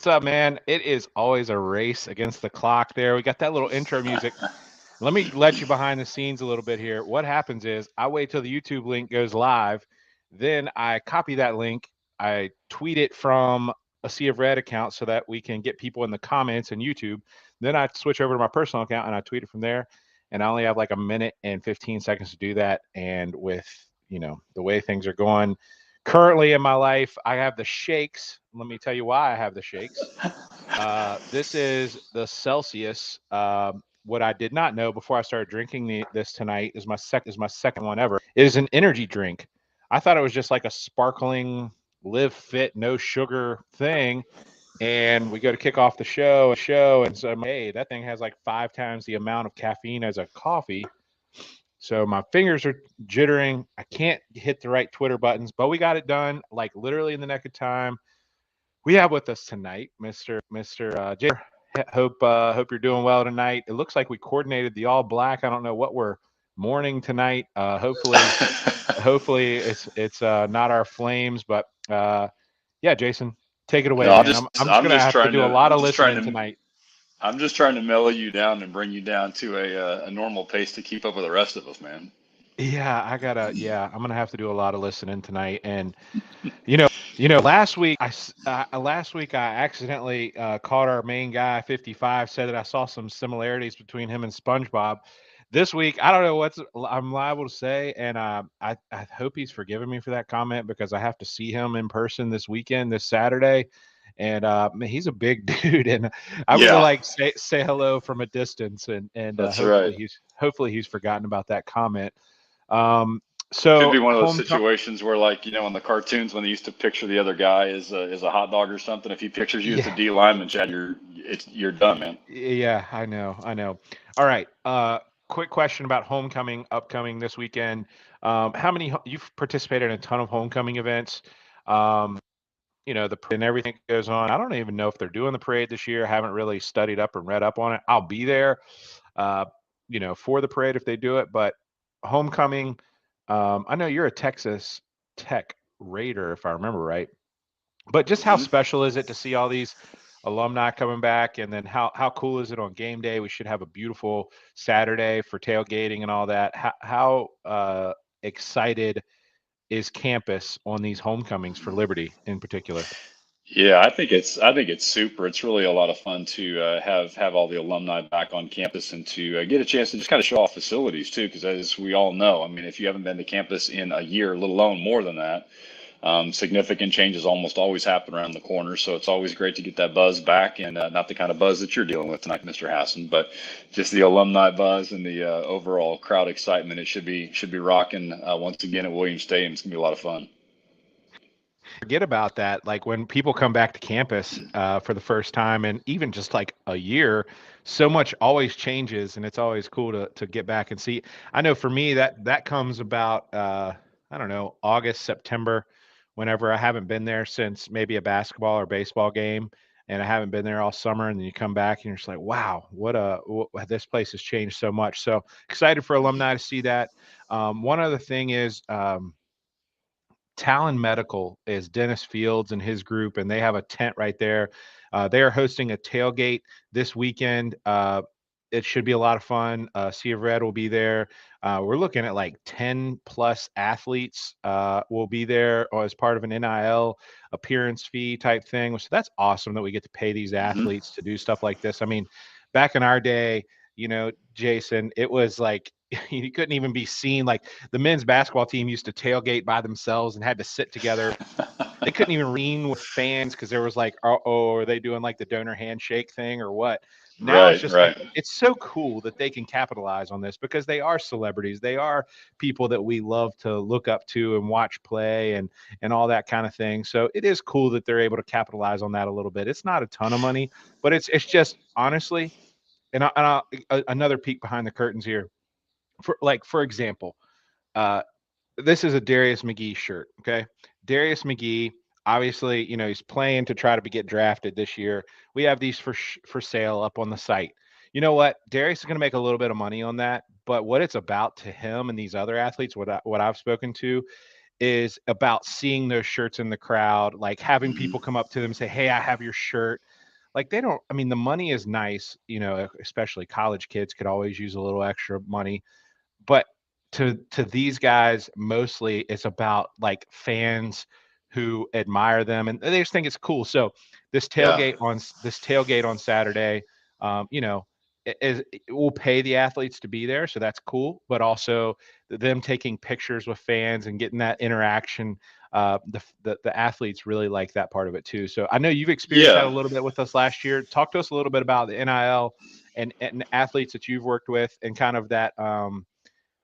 What's up, man? It is always a race against the clock there. We got that little intro music. Let me let you behind the scenes a little bit here. What happens is I wait till the YouTube link goes live. Then I copy that link. I tweet it from a Sea of Red account so that we can get people in the comments in YouTube. Then I switch over to my personal account and I tweet it from there. And I only have like a minute and 15 seconds to do that. And with, the way things are going currently in my life, I have the shakes. Let me tell you why I have the shakes. This is the Celsius. What I did not know before I started drinking this tonight is my second one ever. It is an energy drink. I thought it was just like a sparkling, live fit, no sugar thing. And we go to kick off the show, and so hey, that thing has like 5 times the amount of caffeine as a coffee. So my fingers are jittering. I can't hit the right Twitter buttons, but we got it done like literally in the nick of time. We have with us tonight, Mr. J. Hope you're doing well tonight. It looks like we coordinated the all black. I don't know what we're mourning tonight. Hopefully it's not our flames, but yeah, Jason, take it away. No, man. I'm just gonna have to do a lot of listening tonight. I'm just trying to mellow you down and bring you down to a normal pace to keep up with the rest of us, man. Yeah, I'm gonna have to do a lot of listening tonight. And last week I accidentally caught our main guy 55, said that I saw some similarities between him and SpongeBob. This week I don't know what I'm liable to say, and I hope he's forgiven me for that comment, because I have to see him in person this Saturday. And he's a big dude, and I would like say hello from a distance, and That's hopefully he's forgotten about that comment. So it could be one of those situations where, like, in the cartoons when they used to picture the other guy as a hot dog or something, if he pictures you as a D lineman, Chad, you're done, man. Yeah, I know. All right. Quick question about homecoming upcoming this weekend. How many you've participated in a ton of homecoming events? The and everything goes on. I don't even know if they're doing the parade this year. I haven't really studied up and read up on it. I'll be there, for the parade if they do it. But homecoming, I know you're a Texas Tech Raider, if I remember right. But just how special is it to see all these alumni coming back? And then how cool is it on game day? We should have a beautiful Saturday for tailgating and all that. How excited is campus on these homecomings for Liberty in particular? Yeah, I think it's super. It's really a lot of fun to have all the alumni back on campus, and to get a chance to just kind of show off facilities too. Because as we all know, I mean, if you haven't been to campus in a year, let alone more than that, significant changes almost always happen around the corner. So it's always great to get that buzz back, and not the kind of buzz that you're dealing with tonight, Mr. Hassan, but just the alumni buzz and the overall crowd excitement. It should be rocking once again at Williams Stadium. It's gonna be a lot of fun. Forget about that. Like when people come back to campus for the first time, and even just like a year, so much always changes, and it's always cool to get back and see. I know for me that comes about I don't know, August, September, whenever I haven't been there since maybe a basketball or baseball game, and I haven't been there all summer, and then you come back and you're just like, wow, this place has changed so much. So excited for alumni to see that. One other thing is Talon Medical is Dennis Fields and his group, and they have a tent right there. They are hosting a tailgate this weekend. It should be a lot of fun. Sea of Red will be there. We're looking at like 10 plus athletes will be there or as part of an NIL appearance fee type thing. So that's awesome that we get to pay these Mm-hmm. athletes to do stuff like this. I mean, back in our day, Jason, it was like you couldn't even be seen. Like the men's basketball team used to tailgate by themselves and had to sit together. They couldn't even lean with fans because there was like, are they doing like the donor handshake thing or what? Now it's Right, just like right. it's so cool that they can capitalize on this because they are celebrities. They are people that we love to look up to and watch play and all that kind of thing. So it is cool that they're able to capitalize on that a little bit. It's not a ton of money, but it's just honestly, another peek behind the curtains here. For example, uh, this is a Darius McGee shirt. Okay. Darius McGee, obviously, he's playing to try to get drafted this year. We have these for sale up on the site. You know what? Darius is going to make a little bit of money on that, but what it's about to him and these other athletes, what I've spoken to, is about seeing those shirts in the crowd, like having Mm-hmm. people come up to them and say, "Hey, I have your shirt." Like they don't. I mean, the money is nice, especially college kids could always use a little extra money, but to these guys mostly it's about like fans who admire them and they just think it's cool. So Yeah. this tailgate on Saturday, it will pay the athletes to be there, so that's cool. But also them taking pictures with fans and getting that interaction. The athletes really like that part of it too. So I know you've experienced that a Yeah. little bit with us last year. Talk to us a little bit about the NIL and athletes that you've worked with and kind of that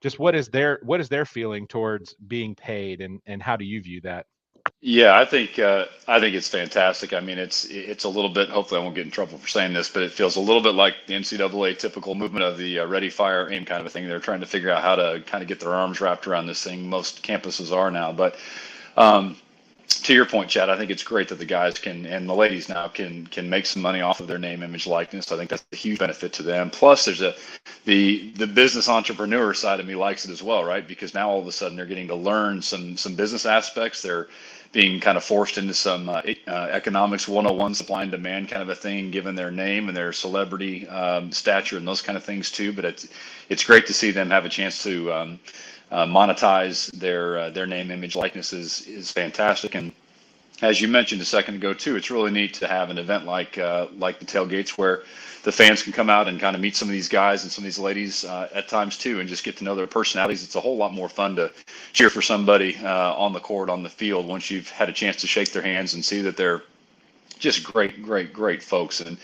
just what is their feeling towards being paid and how do you view that? Yeah, I think it's fantastic. I mean, it's a little bit. Hopefully, I won't get in trouble for saying this, but it feels a little bit like the NCAA typical movement of the ready, fire, aim kind of a thing. They're trying to figure out how to kind of get their arms wrapped around this thing. Most campuses are now, but um, to your point, Chad, I think it's great that the guys can and the ladies now can make some money off of their name, image, likeness. I think that's a huge benefit to them. Plus, there's the business entrepreneur side of me likes it as well, right? Because now all of a sudden they're getting to learn some business aspects. They're being kind of forced into some economics 101, supply and demand kind of a thing, given their name and their celebrity stature and those kind of things too. But it's great to see them have a chance to monetize their name, image, likeness is fantastic. And as you mentioned a second ago too, it's really neat to have an event like the tailgates where the fans can come out and kind of meet some of these guys and some of these ladies at times too, and just get to know their personalities. It's a whole lot more fun to cheer for somebody on the court, on the field, once you've had a chance to shake their hands and see that they're just great folks. And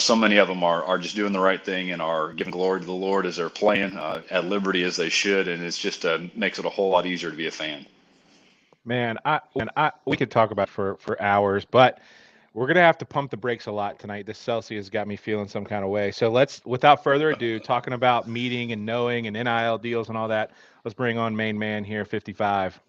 so many of them are just doing the right thing and are giving glory to the Lord as they're playing at liberty as they should. And it's just makes it a whole lot easier to be a fan. Man, we could talk about for hours, but we're gonna have to pump the brakes a lot tonight. This Celsius got me feeling some kind of way. So let's, without further ado, talking about meeting and knowing and NIL deals and all that, let's bring on main man here, 55.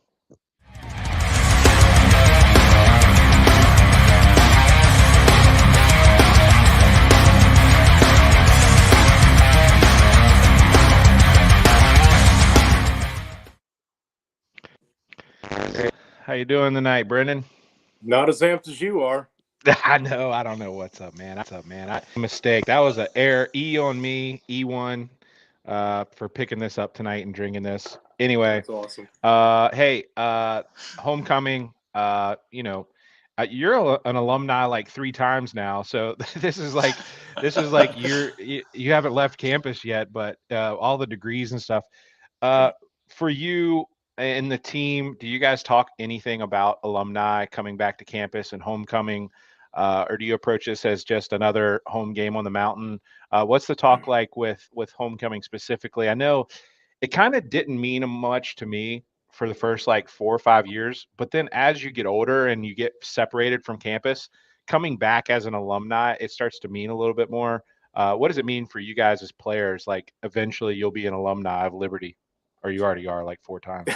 How you doing tonight, Brendan? Not as amped as you are. I know. I don't know what's up, man. Mistake. That was an error. E on me. E1 for picking this up tonight and drinking this. Anyway, That's awesome. Hey, homecoming. You're an alumni like 3 times now, so this is like you haven't left campus yet, but all the degrees and stuff. For you and the team, do you guys talk anything about alumni coming back to campus and homecoming, or do you approach this as just another home game on the mountain? What's the talk like with homecoming specifically? I know it kind of didn't mean much to me for the first like 4 or 5 years, but then as you get older and you get separated from campus, coming back as an alumni, it starts to mean a little bit more. What does it mean for you guys as players? Like eventually you'll be an alumni of Liberty, or you already are like 4 times.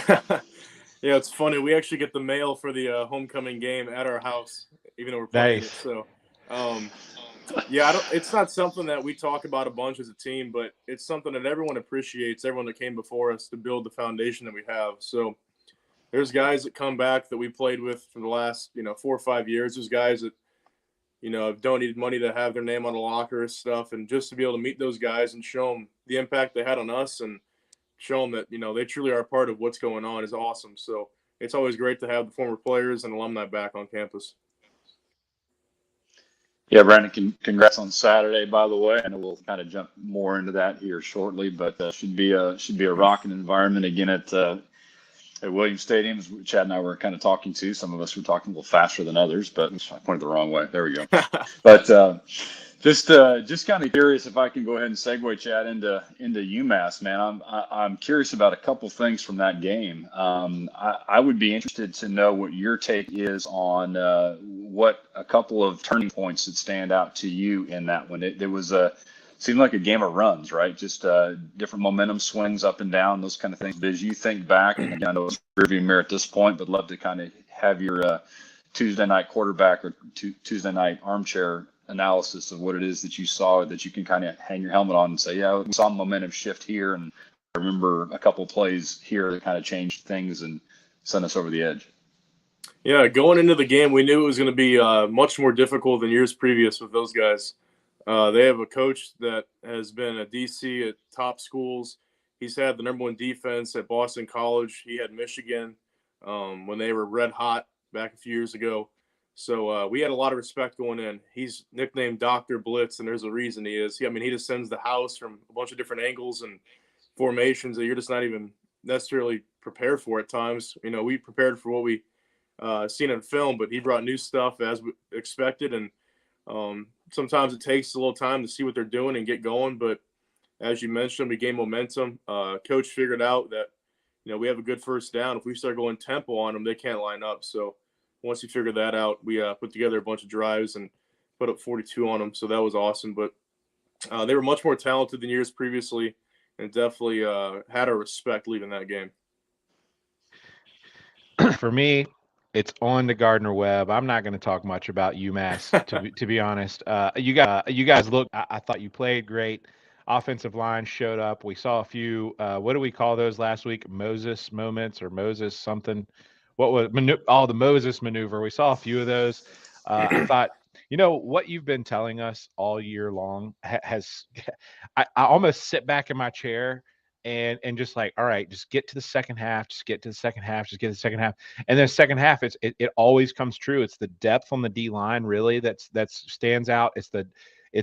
Yeah, it's funny. We actually get the mail for the homecoming game at our house, even though we're playing Nice. it. So, yeah, it's not something that we talk about a bunch as a team, but it's something that everyone appreciates, everyone that came before us to build the foundation that we have. So, there's guys that come back that we played with for the last 4 or 5 years. There's guys that have donated money to have their name on the locker and stuff, and just to be able to meet those guys and show them the impact they had on us and show them that they truly are a part of what's going on is awesome. So it's always great to have the former players and alumni back on campus. Yeah, Brandon, congrats on Saturday, by the way. I know we'll kind of jump more into that here shortly, but should be a rocking environment again at Williams Stadium. As Chad and I were kind of talking to. Some of us were talking a little faster than others, but I pointed the wrong way. There we go. But just kind of curious if I can go ahead and segue, Chad, into UMass, man. I'm curious about a couple things from that game. I would be interested to know what your take is on what a couple of turning points that stand out to you in that one. It was seemed like a game of runs, right? Just different momentum swings up and down, those kind of things. But as you think back, and again, I know it's rearview mirror at this point, but love to kind of have your Tuesday night quarterback or Tuesday night armchair analysis of what it is that you saw that you can kind of hang your helmet on and say, yeah, we saw momentum shift here, and I remember a couple of plays here that kind of changed things and sent us over the edge. Yeah, going into the game, we knew it was going to be much more difficult than years previous with those guys. They have a coach that has been a DC at top schools. He's had the #1 defense at Boston College. He had Michigan when they were red hot back a few years ago. So we had a lot of respect going in. He's nicknamed Dr. Blitz, and there's a reason he is. He just sends the house from a bunch of different angles and formations that you're just not even necessarily prepared for at times. We prepared for what we seen in film, but he brought new stuff as we expected. And sometimes it takes a little time to see what they're doing and get going. But as you mentioned, we gained momentum. Coach figured out that, we have a good first down. If we start going tempo on them, they can't line up. So once he figured that out, we put together a bunch of drives and put up 42 on them. So that was awesome. But they were much more talented than years previously, and definitely had our respect leaving that game. For me, it's on the Gardner Webb. I'm not going to talk much about UMass, to be honest. You guys look. I thought you played great. Offensive line showed up. We saw a few. What do we call those last week? Moses moments or Moses something. What was the Moses maneuver? We saw a few of those. I thought, what you've been telling us all year long has. I almost sit back in my chair and just like, all right, just get to the second half, just get to the second half, just get to the second half. And then second half, it always comes true. It's the depth on the D line really that stands out. It's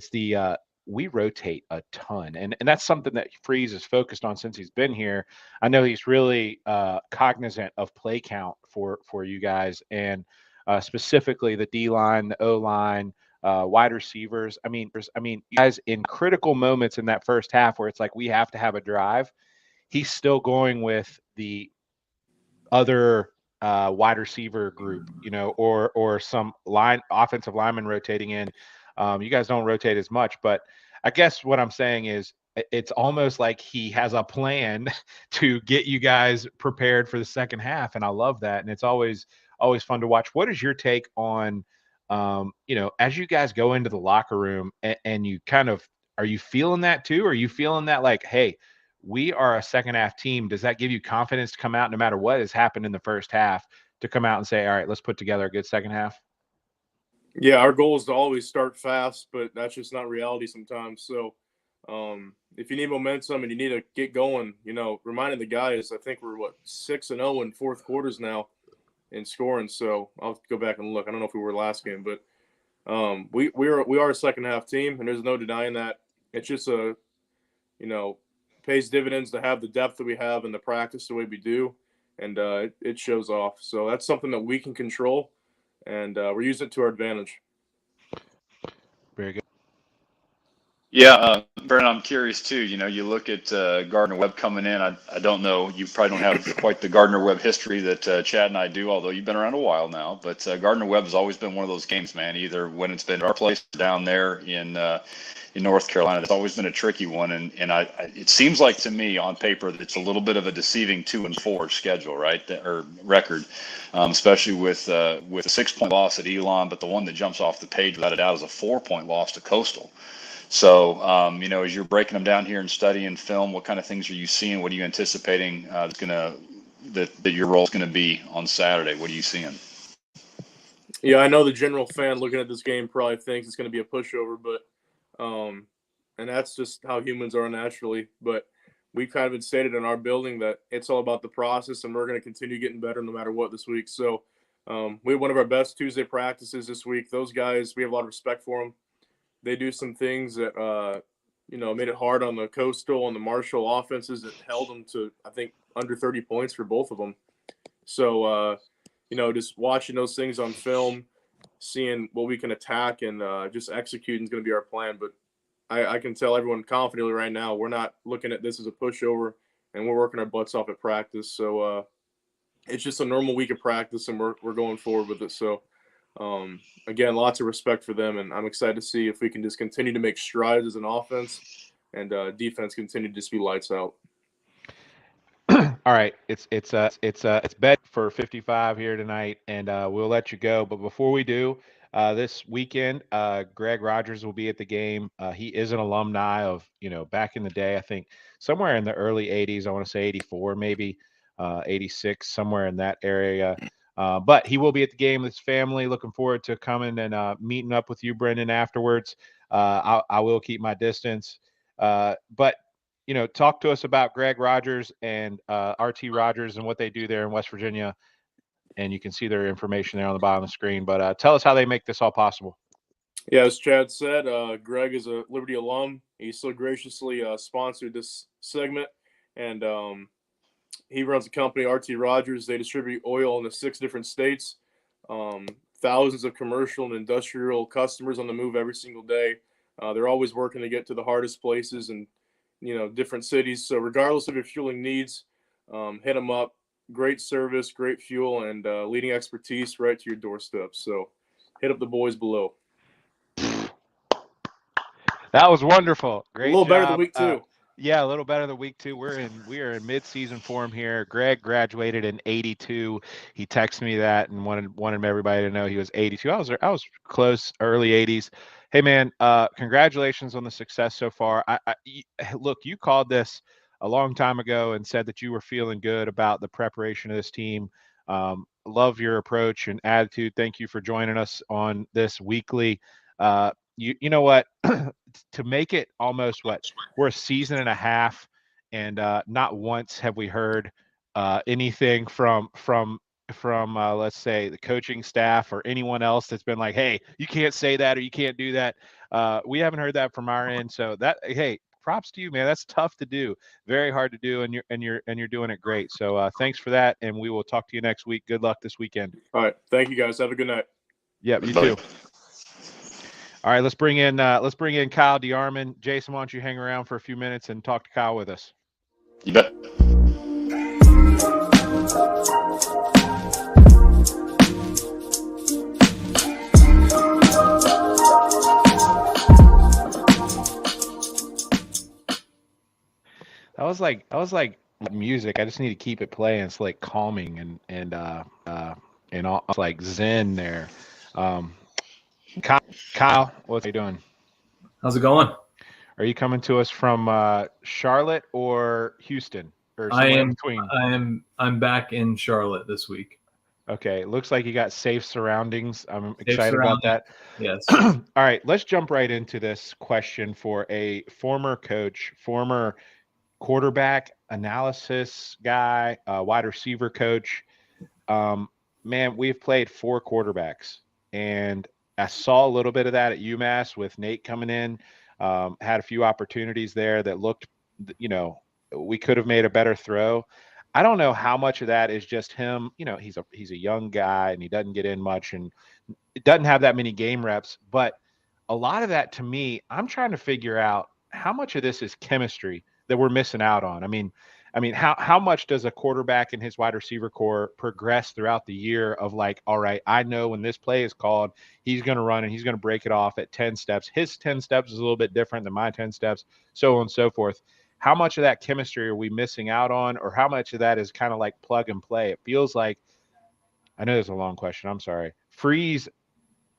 the we rotate a ton, and that's something that Freeze is focused on since he's been here. I know he's really cognizant of play count for you guys, and specifically the D line, the O line, wide receivers. I mean, you guys in critical moments in that first half where it's like we have to have a drive, he's still going with the other wide receiver group, or some offensive lineman rotating in. You guys don't rotate as much, but I guess what I'm saying is it's almost like he has a plan to get you guys prepared for the second half, and I love that. And it's always fun to watch. What is your take on, as you guys go into the locker room and you kind of, are you feeling that too? Are you feeling that like, hey, we are a second half team? Does that give you confidence to come out no matter what has happened in the first half to come out and say, all right, let's put together a good second half? Yeah, our goal is to always start fast, but that's just not reality sometimes. So if you need momentum and you need to get going, reminding the guys, I think we're 6-0 in fourth quarters now in scoring. So I'll go back and look. I don't know if we were last game, but we are a second half team, and there's no denying that. It's just pays dividends to have the depth that we have and the practice the way we do, and it shows off. So that's something that we can control, and we're using it to our advantage. Very good. Yeah, Brandon, I'm curious too. You look at Gardner Webb coming in. I don't know. You probably don't have quite the Gardner Webb history that Chad and I do, although you've been around a while now. But Gardner Webb has always been one of those games, man. Either when it's been our place down there in North Carolina, it's always been a tricky one. And it seems like to me on paper that it's a little bit of a deceiving 2-4 schedule, right? Or record, especially with a 6-point loss at Elon. But the one that jumps off the page without a doubt is a 4-point loss to Coastal. So, as you're breaking them down here and studying film, what kind of things are you seeing? What are you anticipating that's going to that your role is going to be on Saturday? What are you seeing? Yeah, I know the general fan looking at this game probably thinks it's going to be a pushover, but and that's just how humans are naturally. But we kind of stated in our building that it's all about the process, and we're going to continue getting better no matter what this week. So we had one of our best Tuesday practices this week. Those guys, we have a lot of respect for them. They do some things that made it hard on the Coastal and the Marshall offenses that held them to, I think, under 30 points for both of them. So just watching those things on film, seeing what we can attack and just executing is going to be our plan. But I can tell everyone confidently right now, we're not looking at this as a pushover, and we're working our butts off at practice. So it's just a normal week of practice, and we're going forward with it. So again, lots of respect for them, and I'm excited to see if we can just continue to make strides as an offense and defense continue to just be lights out. All right, it's bet for 55 here tonight, and we'll let you go. But before we do, this weekend, Greg Rogers will be at the game. He is an alumni of back in the day. I think somewhere in the early '80s. I want to say '84, maybe '86, somewhere in that area. But he will be at the game with his family. Looking forward to coming and meeting up with you, Brendan, afterwards. I will keep my distance, but. Talk to us about Greg Rogers and RT Rogers and what they do there in West Virginia. And you can see their information there on the bottom of the screen. But tell us how they make this all possible. Yeah, as Chad said, Greg is a Liberty alum. He so graciously sponsored this segment. And he runs a company, RT Rogers. They distribute oil in the 6 different states. Thousands of commercial and industrial customers on the move every single day. They're always working to get to the hardest places and different cities. So regardless of your fueling needs, hit them up. Great service, great fuel, and leading expertise right to your doorstep. So hit up the boys below. That was wonderful. Great job. A little better than week 2. Yeah, a little better than week 2. We are in mid-season form here. Greg graduated in '82. He texted me that and wanted everybody to know he was 82. I was close, early '80s. Hey man, congratulations on the success so far. Look, you called this a long time ago and said that you were feeling good about the preparation of this team. Love your approach and attitude. Thank you for joining us on this weekly. You know what? To make it almost we're a season and a half, and not once have we heard anything from let's say the coaching staff or anyone else that's been like, hey, you can't say that or you can't do that. We haven't heard that from our end. So hey, props to you, man. That's tough to do, very hard to do, and you're doing it great. So thanks for that, and we will talk to you next week. Good luck this weekend. All right, thank you guys. Have a good night. Yep, you too. All right, let's bring in Kyle DeArmon. Jason, why don't you hang around for a few minutes and talk to Kyle with us? You bet. I was like music. I just need to keep it playing. It's like calming and all, like zen there. Kyle, what are you doing? How's it going? Are you coming to us from Charlotte or Houston or somewhere in between? I'm back in Charlotte this week. Okay, looks like you got safe surroundings. I'm excited about that. Yes. All right, let's jump right into this question for a former coach, former quarterback analysis guy, wide receiver coach. Man, we've played 4 quarterbacks, and I saw a little bit of that at UMass with Nate coming in. Had a few opportunities there that looked, we could have made a better throw. I don't know how much of that is just him. He's a young guy and he doesn't get in much and doesn't have that many game reps. But a lot of that, to me, I'm trying to figure out how much of this is chemistry that we're missing out on. I mean, how much does a quarterback and his wide receiver core progress throughout the year of like, all right, I know when this play is called, he's going to run and he's going to break it off at 10 steps. His 10 steps is a little bit different than my 10 steps, so on and so forth. How much of that chemistry are we missing out on, or how much of that is kind of like plug and play? It feels like, I know there's a long question, I'm sorry. Freeze,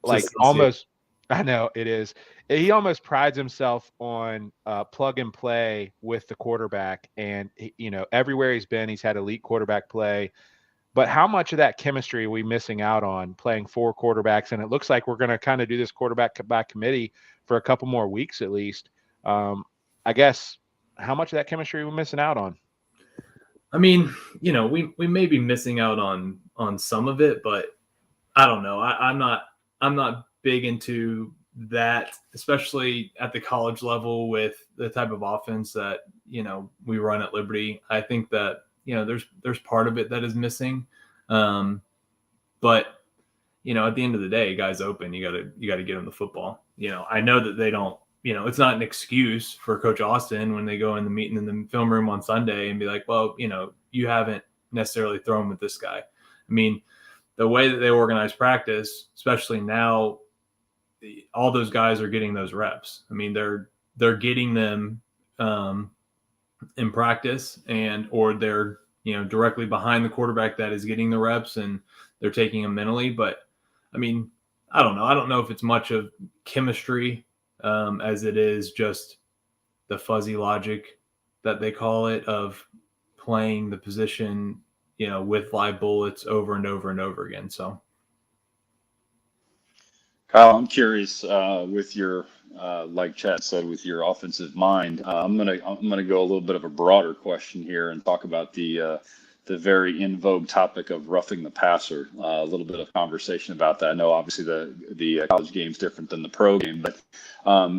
like almost I know it is. He almost prides himself on plug and play with the quarterback, and everywhere he's been, he's had elite quarterback play. But how much of that chemistry are we missing out on playing four quarterbacks? And it looks like we're going to kind of do this quarterback by committee for a couple more weeks at least. I guess how much of that chemistry are we missing out on? I mean, we may be missing out on some of it, but I don't know. I'm not big into that, especially at the college level with the type of offense that we run at Liberty. I think that there's part of it that is missing, but at the end of the day, guys open. You gotta get them the football. I know that they don't. It's not an excuse for Coach Austin when they go in the meeting in the film room on Sunday and be like, well, you haven't necessarily thrown with this guy. I mean, the way that they organize practice, especially now, all those guys are getting those reps. I mean, they're getting them in practice, or they're directly behind the quarterback that is getting the reps, and they're taking them mentally. But I mean, I don't know. I don't know if it's much of chemistry as it is just the fuzzy logic that they call it of playing the position, with live bullets over and over and over again. So, Kyle, I'm curious with your, like Chad said, with your offensive mind. I'm gonna go a little bit of a broader question here and talk about the very in vogue topic of roughing the passer. A little bit of conversation about that. I know obviously the college game is different than the pro game, but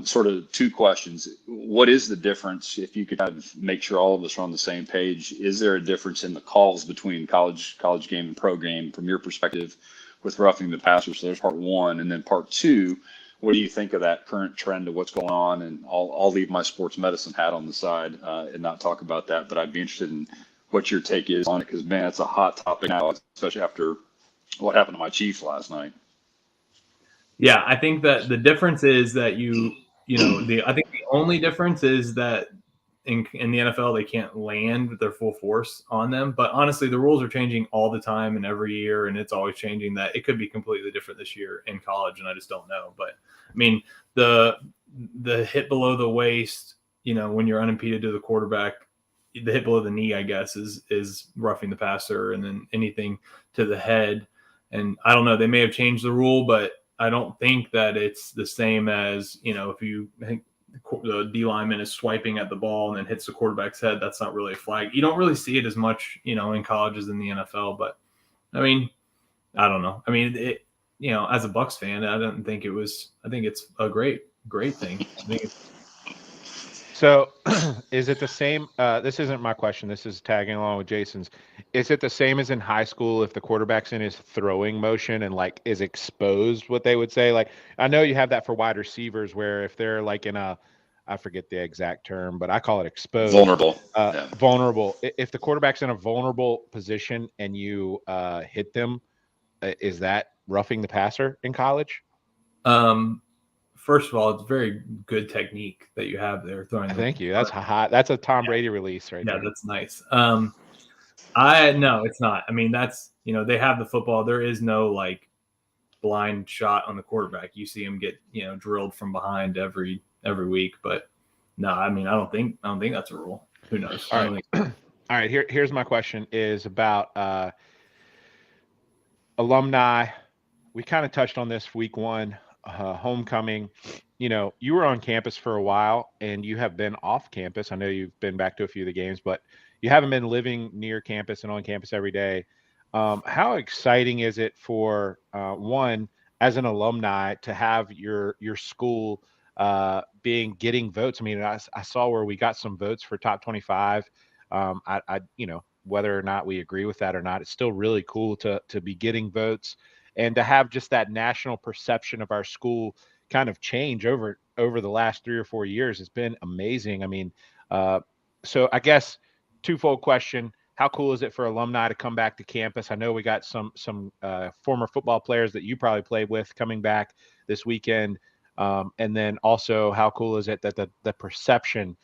sort of two questions. What is the difference, if you could kind of make sure all of us are on the same page? Is there a difference in the calls between college game and pro game from your perspective with roughing the passer? So there's part one, and then part two. What do you think of that current trend of what's going on? And I'll leave my sports medicine hat on the side and not talk about that, but I'd be interested in what your take is on it, because man, it's a hot topic now, especially after what happened to my Chiefs last night. Yeah, I think that the difference is that I think the only difference is that in the NFL they can't land with their full force on them. But honestly, the rules are changing all the time and every year, and it's always changing. That it could be completely different this year in college, and I just don't know. But I mean, the hit below the waist, when you're unimpeded to the quarterback, the hit below the knee, I guess, is roughing the passer, and then anything to the head. And I don't know, they may have changed the rule, but I don't think that it's the same as, if the D lineman is swiping at the ball and then hits the quarterback's head, that's not really a flag. You don't really see it as much, in college as in the NFL. But I mean, I don't know. I mean, as a Bucs fan, I don't think it was. I think it's a great thing. I think it's, so is it the same? This isn't my question. This is tagging along with Jason's. Is it the same as in high school if the quarterback's in his throwing motion and is exposed, what they would say? Like, I know you have that for wide receivers where if they're like in I forget the exact term, but I call it exposed. Vulnerable. Vulnerable. If the quarterback's in a vulnerable position and you hit them, is that roughing the passer in college? First of all, it's very good technique that you have there throwing. Thank you. That's hot. That's a Tom Brady release right there. Yeah, that's nice. No, it's not. I mean, that's they have the football. There is no blind shot on the quarterback. You see him get drilled from behind every week. But no, I mean, I don't think that's a rule. Who knows? All right. All right. Here's my question is about alumni. We kind of touched on this week one. Homecoming, you were on campus for a while and you have been off campus. I know you've been back to a few of the games, but you haven't been living near campus and on campus every day. How exciting is it for one, as an alumni, to have your school getting votes? I mean, I saw where we got some votes for top 25. I whether or not we agree with that or not, it's still really cool to be getting votes. And to have just that national perception of our school kind of change over the last 3 or 4 years has been amazing. I mean, so I guess twofold question: how cool is it for alumni to come back to campus? I know we got some former football players that you probably played with coming back this weekend, and then also how cool is it that the perception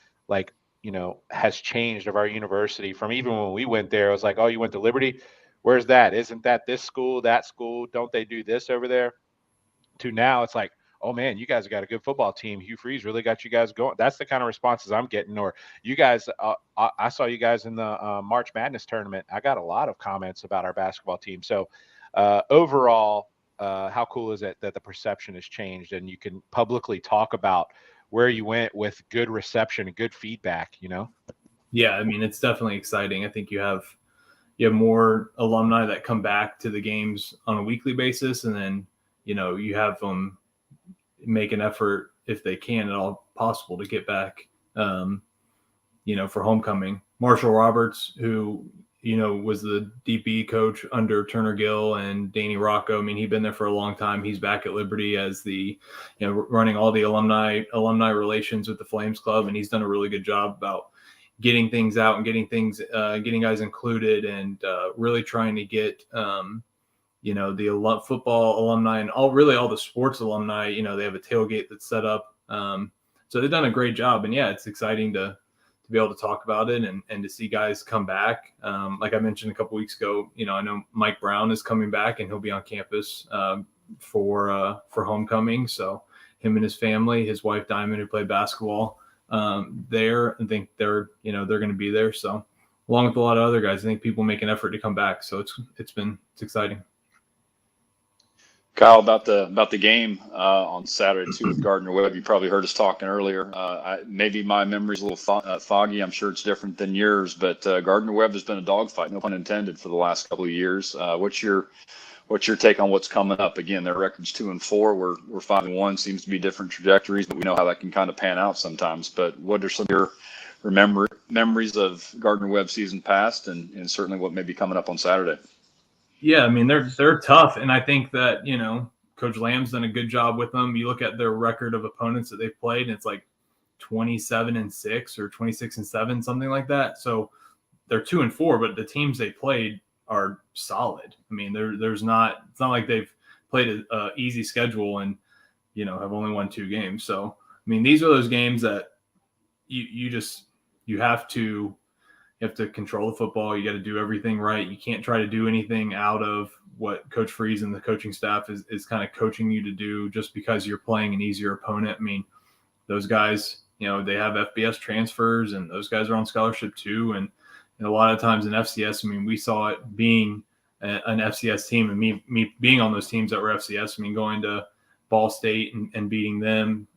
has changed of our university from even when we went there? It was like, oh, you went to Liberty. Where's that? Isn't that this school, that school? Don't they do this over there? To now, it's like, oh man, you guys got a good football team. Hugh Freeze really got you guys going. That's the kind of responses I'm getting. Or you guys, I saw you guys in the March Madness tournament. I got a lot of comments about our basketball team. So overall, how cool is it that the perception has changed and you can publicly talk about where you went with good reception and good feedback, you know? Yeah, I mean, it's definitely exciting. I think you have more alumni that come back to the games on a weekly basis, and then, you know, you have them make an effort if they can at all possible to get back, you know, for homecoming. Marshall Roberts, who, you know, was the DP coach under Turner Gill and Danny Rocco. I mean, he'd been there for a long time. He's back at Liberty as the, you know, running all the alumni relations with the Flames Club, and he's done a really good job about getting things out and getting guys included, and really trying to get, you know, the football alumni and all the sports alumni. You know, they have a tailgate that's set up. So they've done a great job, and yeah, it's exciting to be able to talk about it and to see guys come back. Like I mentioned a couple weeks ago, you know, I know Mike Brown is coming back and he'll be on campus for homecoming. So him and his family, his wife Diamond, who played basketball there, I think they're going to be there. So along with a lot of other guys, I think people make an effort to come back. So it's exciting. Kyle, about the game on Saturday too with Gardner Webb, you probably heard us talking earlier. Maybe my memory's a little foggy. I'm sure it's different than yours, but Gardner Webb has been a dogfight, no pun intended, for the last couple of years. What's your take on what's coming up? Again, their record's 2-4. We're 5-1. Seems to be different trajectories, but we know how that can kind of pan out sometimes. But what are some of your memories of Gardner Webb season past, and certainly what may be coming up on Saturday? Yeah, I mean, they're tough, and I think that, you know, Coach Lamb's done a good job with them. You look at their record of opponents that they've played, and it's like 27-6 or 26-7, something like that. So they're 2-4, but the teams they played are solid. I mean, it's not like they've played a easy schedule and, you know, have only won 2 games. So I mean, these are those games that you have to control the football. You got to do everything right. You can't try to do anything out of what Coach Freeze and the coaching staff is kind of coaching you to do just because you're playing an easier opponent. I mean, those guys, you know, they have FBS transfers, and those guys are on scholarship too. And a lot of times in FCS, I mean, we saw it being an FCS team, and me being on those teams that were FCS. I mean, going to Ball State and beating them,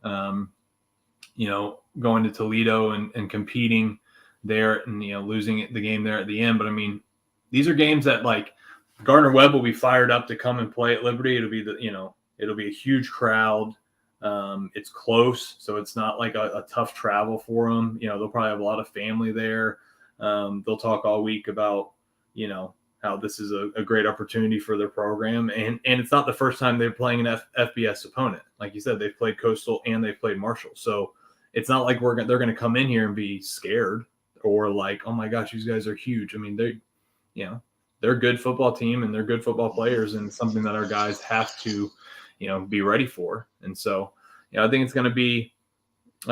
you know, going to Toledo and competing there, and, you know, losing the game there at the end. But I mean, these are games that, like, Gardner Webb will be fired up to come and play at Liberty. It'll be a huge crowd. It's close, so it's not like a tough travel for them. You know, they'll probably have a lot of family there. They'll talk all week about, you know, how this is a great opportunity for their program. And it's not the first time they're playing an FBS opponent. Like you said, they've played Coastal and they've played Marshall. So it's not like they're going to come in here and be scared or like, oh my gosh, these guys are huge. I mean, they're a good football team and they're good football players, and something that our guys have to, you know, be ready for. And so, you know, I think it's going to be, you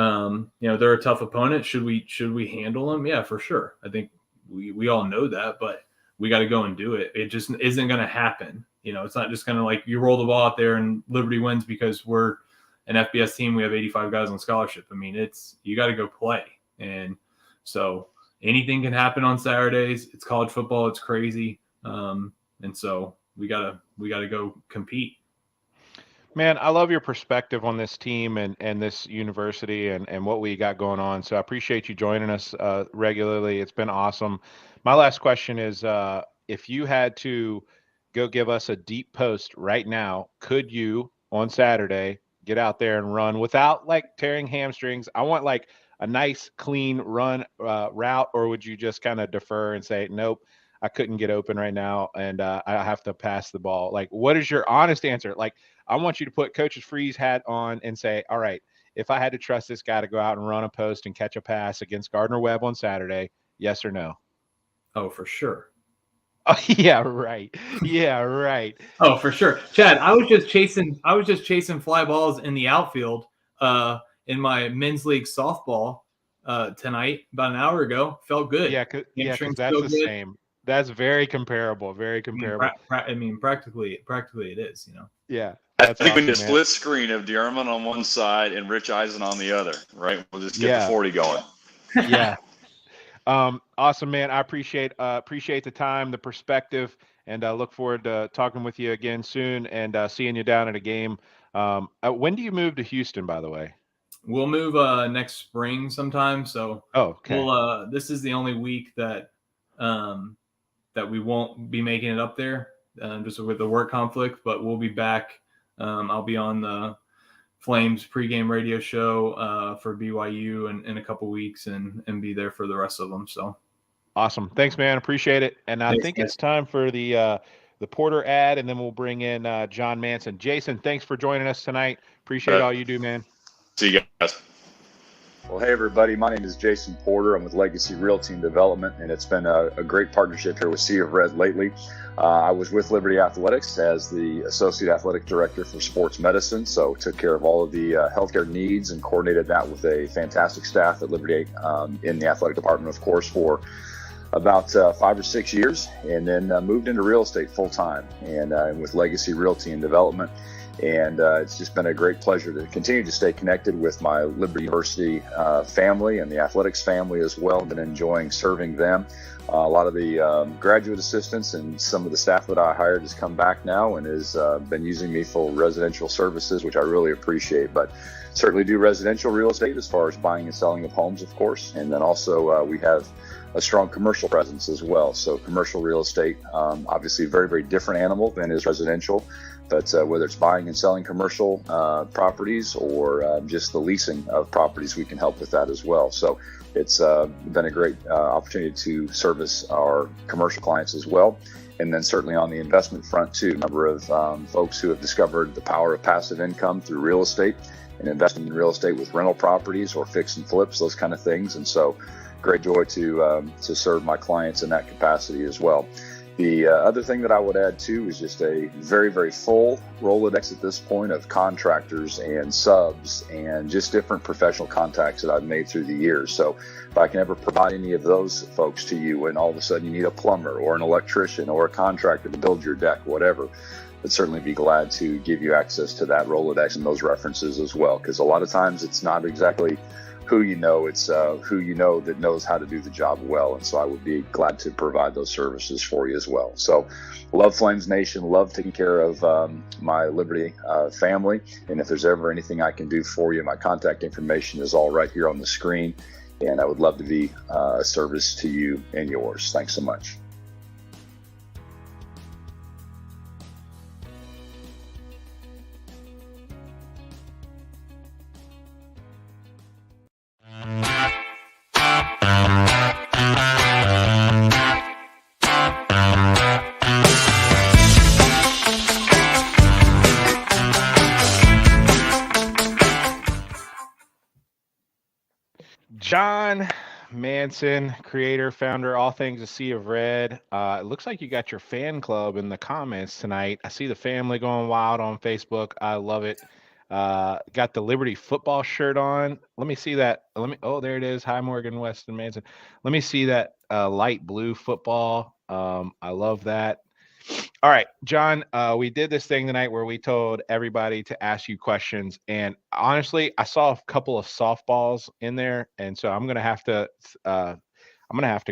know, they're a tough opponent. Should we handle them? Yeah, for sure. I think we all know that, but we got to go and do it. It just isn't going to happen. You know, it's not just going to, like, you roll the ball out there and Liberty wins because we're an FBS team. We have 85 guys on scholarship. I mean, you got to go play. And so anything can happen on Saturdays. It's college football. It's crazy. And so we gotta go compete. Man, I love your perspective on this team and this university and what we got going on. So I appreciate you joining us regularly. It's been awesome. My last question is, if you had to go give us a deep post right now, could you on Saturday get out there and run without, like, tearing hamstrings? I want, like, a nice clean run route, or would you just kind of defer and say, nope, I couldn't get open right now and I have to pass the ball? Like, what is your honest answer? Like, I want you to put Coach Freeze hat on and say, all right, if I had to trust this guy to go out and run a post and catch a pass against Gardner Webb on Saturday, yes or no? Oh, for sure. Oh, yeah, right. Yeah, right. Oh, for sure. Chad, I was just chasing fly balls in the outfield in my men's league softball tonight about an hour ago. Felt good. Yeah, because that's the same. That's very comparable. Very comparable. I mean, practically it is, you know. Yeah. That's I think we awesome, need a man. split screen of DeArmon on one side and Rich Eisen on the other, right? We'll just get Yeah. the 40 going. Yeah. Awesome, man. I appreciate the time, the perspective, and look forward to talking with you again soon and seeing you down at a game. When do you move to Houston, by the way? We'll move next spring sometime. So okay. we'll this is the only week that that we won't be making it up there, just with the work conflict. But we'll be back. I'll be on the Flames pregame radio show for BYU in a couple weeks and be there for the rest of them. So awesome. Thanks, man. Appreciate it. And I think it's time for the Porter ad, and then we'll bring in John Manson. Jason, thanks for joining us tonight. Appreciate all you do, man. See you guys. Well, hey, everybody. My name is Jason Porter. I'm with Legacy Realty and Development, and it's been a great partnership here with Sea of Red lately. I was with Liberty Athletics as the Associate Athletic Director for Sports Medicine, so took care of all of the healthcare needs and coordinated that with a fantastic staff at Liberty in the athletic department, of course, for about 5 or 6 years, and then moved into real estate full-time and with Legacy Realty and Development. And it's just been a great pleasure to continue to stay connected with my Liberty University family and the athletics family as well. Been enjoying serving them. A lot of the graduate assistants and some of the staff that I hired has come back now and has been using me for residential services, which I really appreciate. But certainly do residential real estate as far as buying and selling of homes, of course. And then also we have a strong commercial presence as well. So commercial real estate, obviously a very, very different animal than is residential. But whether it's buying and selling commercial properties or just the leasing of properties, we can help with that as well. So it's been a great opportunity to service our commercial clients as well. And then certainly on the investment front too, a number of folks who have discovered the power of passive income through real estate and investing in real estate with rental properties or fix and flips, those kind of things. And so great joy to serve my clients in that capacity as well. The other thing that I would add too is just a very, very full Rolodex at this point of contractors and subs and just different professional contacts that I've made through the years. So if I can ever provide any of those folks to you and all of a sudden you need a plumber or an electrician or a contractor to build your deck, whatever, I'd certainly be glad to give you access to that Rolodex and those references as well. Because a lot of times it's not exactly who you know, it's who you know that knows how to do the job well. And so I would be glad to provide those services for you as well. So love Flames Nation, love taking care of my Liberty family. And if there's ever anything I can do for you, my contact information is all right here on the screen. And I would love to be a service to you and yours. Thanks so much. John Manson, creator, founder, all things A Sea of Red. It looks like you got your fan club in the comments tonight. I see the family going wild on Facebook. I love it. Got the Liberty football shirt on. Let me see that. Oh, there it is. Hi, Morgan Weston Manson. Let me see that light blue football. I love that. All right, John, we did this thing tonight where we told everybody to ask you questions. And honestly, I saw a couple of softballs in there. And so I'm going to have to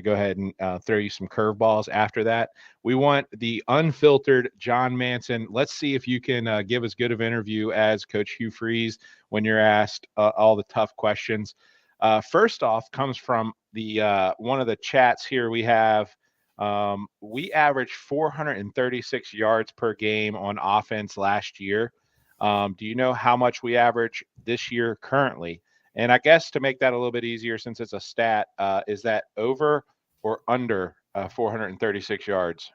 go ahead and throw you some curveballs after that. We want the unfiltered John Manson. Let's see if you can give as good of an interview as Coach Hugh Freeze when you're asked all the tough questions. First off comes from the one of the chats here we have. We averaged 436 yards per game on offense last year. Do you know how much we average this year currently? And I guess to make that a little bit easier, since it's a stat, is that over or under 436 yards?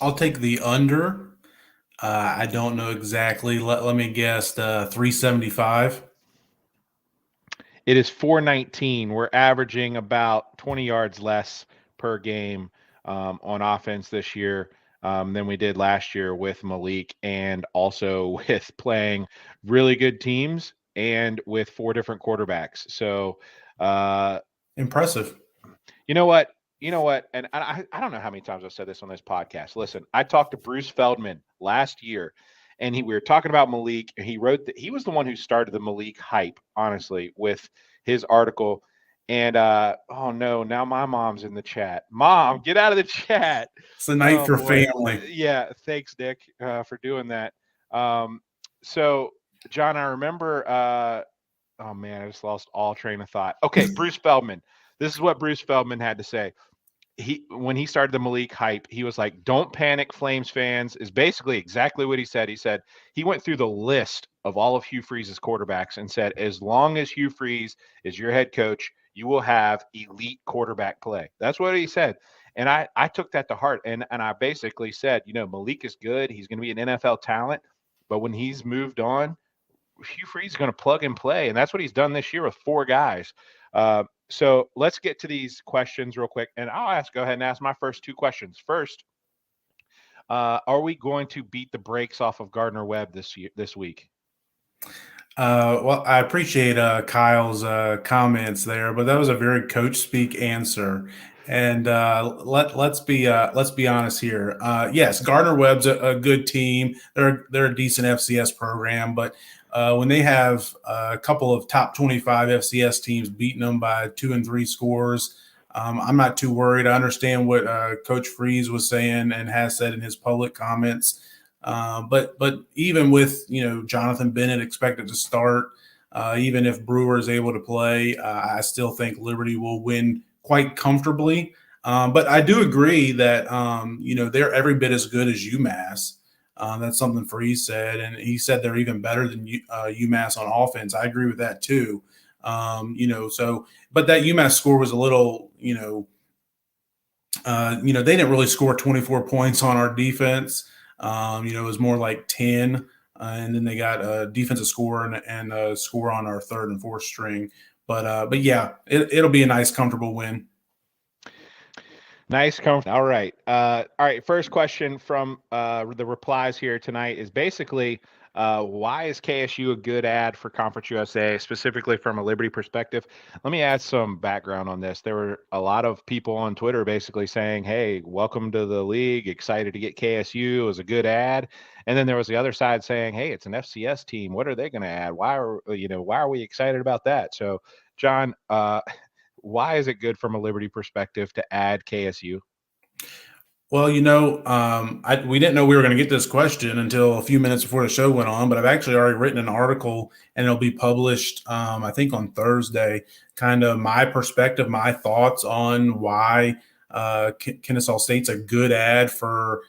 I'll take the under. I don't know exactly. Let me guess, 375. It is 419. We're averaging about 20 yards less per game on offense this year than we did last year with Malik, and also with playing really good teams and with 4 different quarterbacks. So impressive. You know what? And I don't know how many times I've said this on this podcast. Listen, I talked to Bruce Feldman last year, And we were talking about Malik, and he wrote that he was the one who started the Malik hype, honestly, with his article. And oh no, now my mom's in the chat. Mom, get out of the chat. It's a night Oh, for boy. family. Yeah, thanks, Nick, for doing that. So, John, I remember. Oh man, I just lost all train of thought. Okay, Bruce Feldman. This is what Bruce Feldman had to say. When he started the Malik hype, he was like, "Don't panic, Flames fans," is basically exactly what he said. He said he went through the list of all of Hugh Freeze's quarterbacks and said, as long as Hugh Freeze is your head coach, you will have elite quarterback play. That's what he said. And I took that to heart. And I basically said, Malik is good. He's going to be an NFL talent. But when he's moved on, Hugh Freeze is going to plug and play. And that's what he's done this year with 4 guys. So let's get to these questions real quick. And I'll go ahead and ask my first 2 questions. First, are we going to beat the brakes off of Gardner Webb this week? Well, I appreciate Kyle's comments there, but that was a very coach speak answer. And let's be honest here. Yes, Gardner Webb's a good team. They're a decent FCS program, but when they have a couple of top 25 FCS teams beating them by 2 and 3 scores, I'm not too worried. I understand what Coach Freeze was saying and has said in his public comments. But even with Jonathan Bennett expected to start, even if Brewer is able to play, I still think Liberty will win quite comfortably. But I do agree that they're every bit as good as UMass. That's something Freeze said, and he said they're even better than UMass on offense. I agree with that too. But that UMass score was a little, they didn't really score 24 points on our defense. It was more like 10, and then they got a defensive score and a score on our 3rd and 4th string. But yeah, it'll be a nice, comfortable win. Nice, comfortable. All right. First question from the replies here tonight is basically, why is KSU a good ad for Conference USA, specifically from a Liberty perspective? Let me add some background on this. There were a lot of people on Twitter basically saying, "Hey, welcome to the league. Excited to get KSU. It was a good ad." And then there was the other side saying, "Hey, it's an FCS team. What are they going to add? Why are we excited about that?" So, John, why is it good from a Liberty perspective to add KSU? Well, we didn't know we were going to get this question until a few minutes before the show went on, but I've actually already written an article and it'll be published, I think on Thursday, kind of my perspective, my thoughts on why Kennesaw State's a good ad for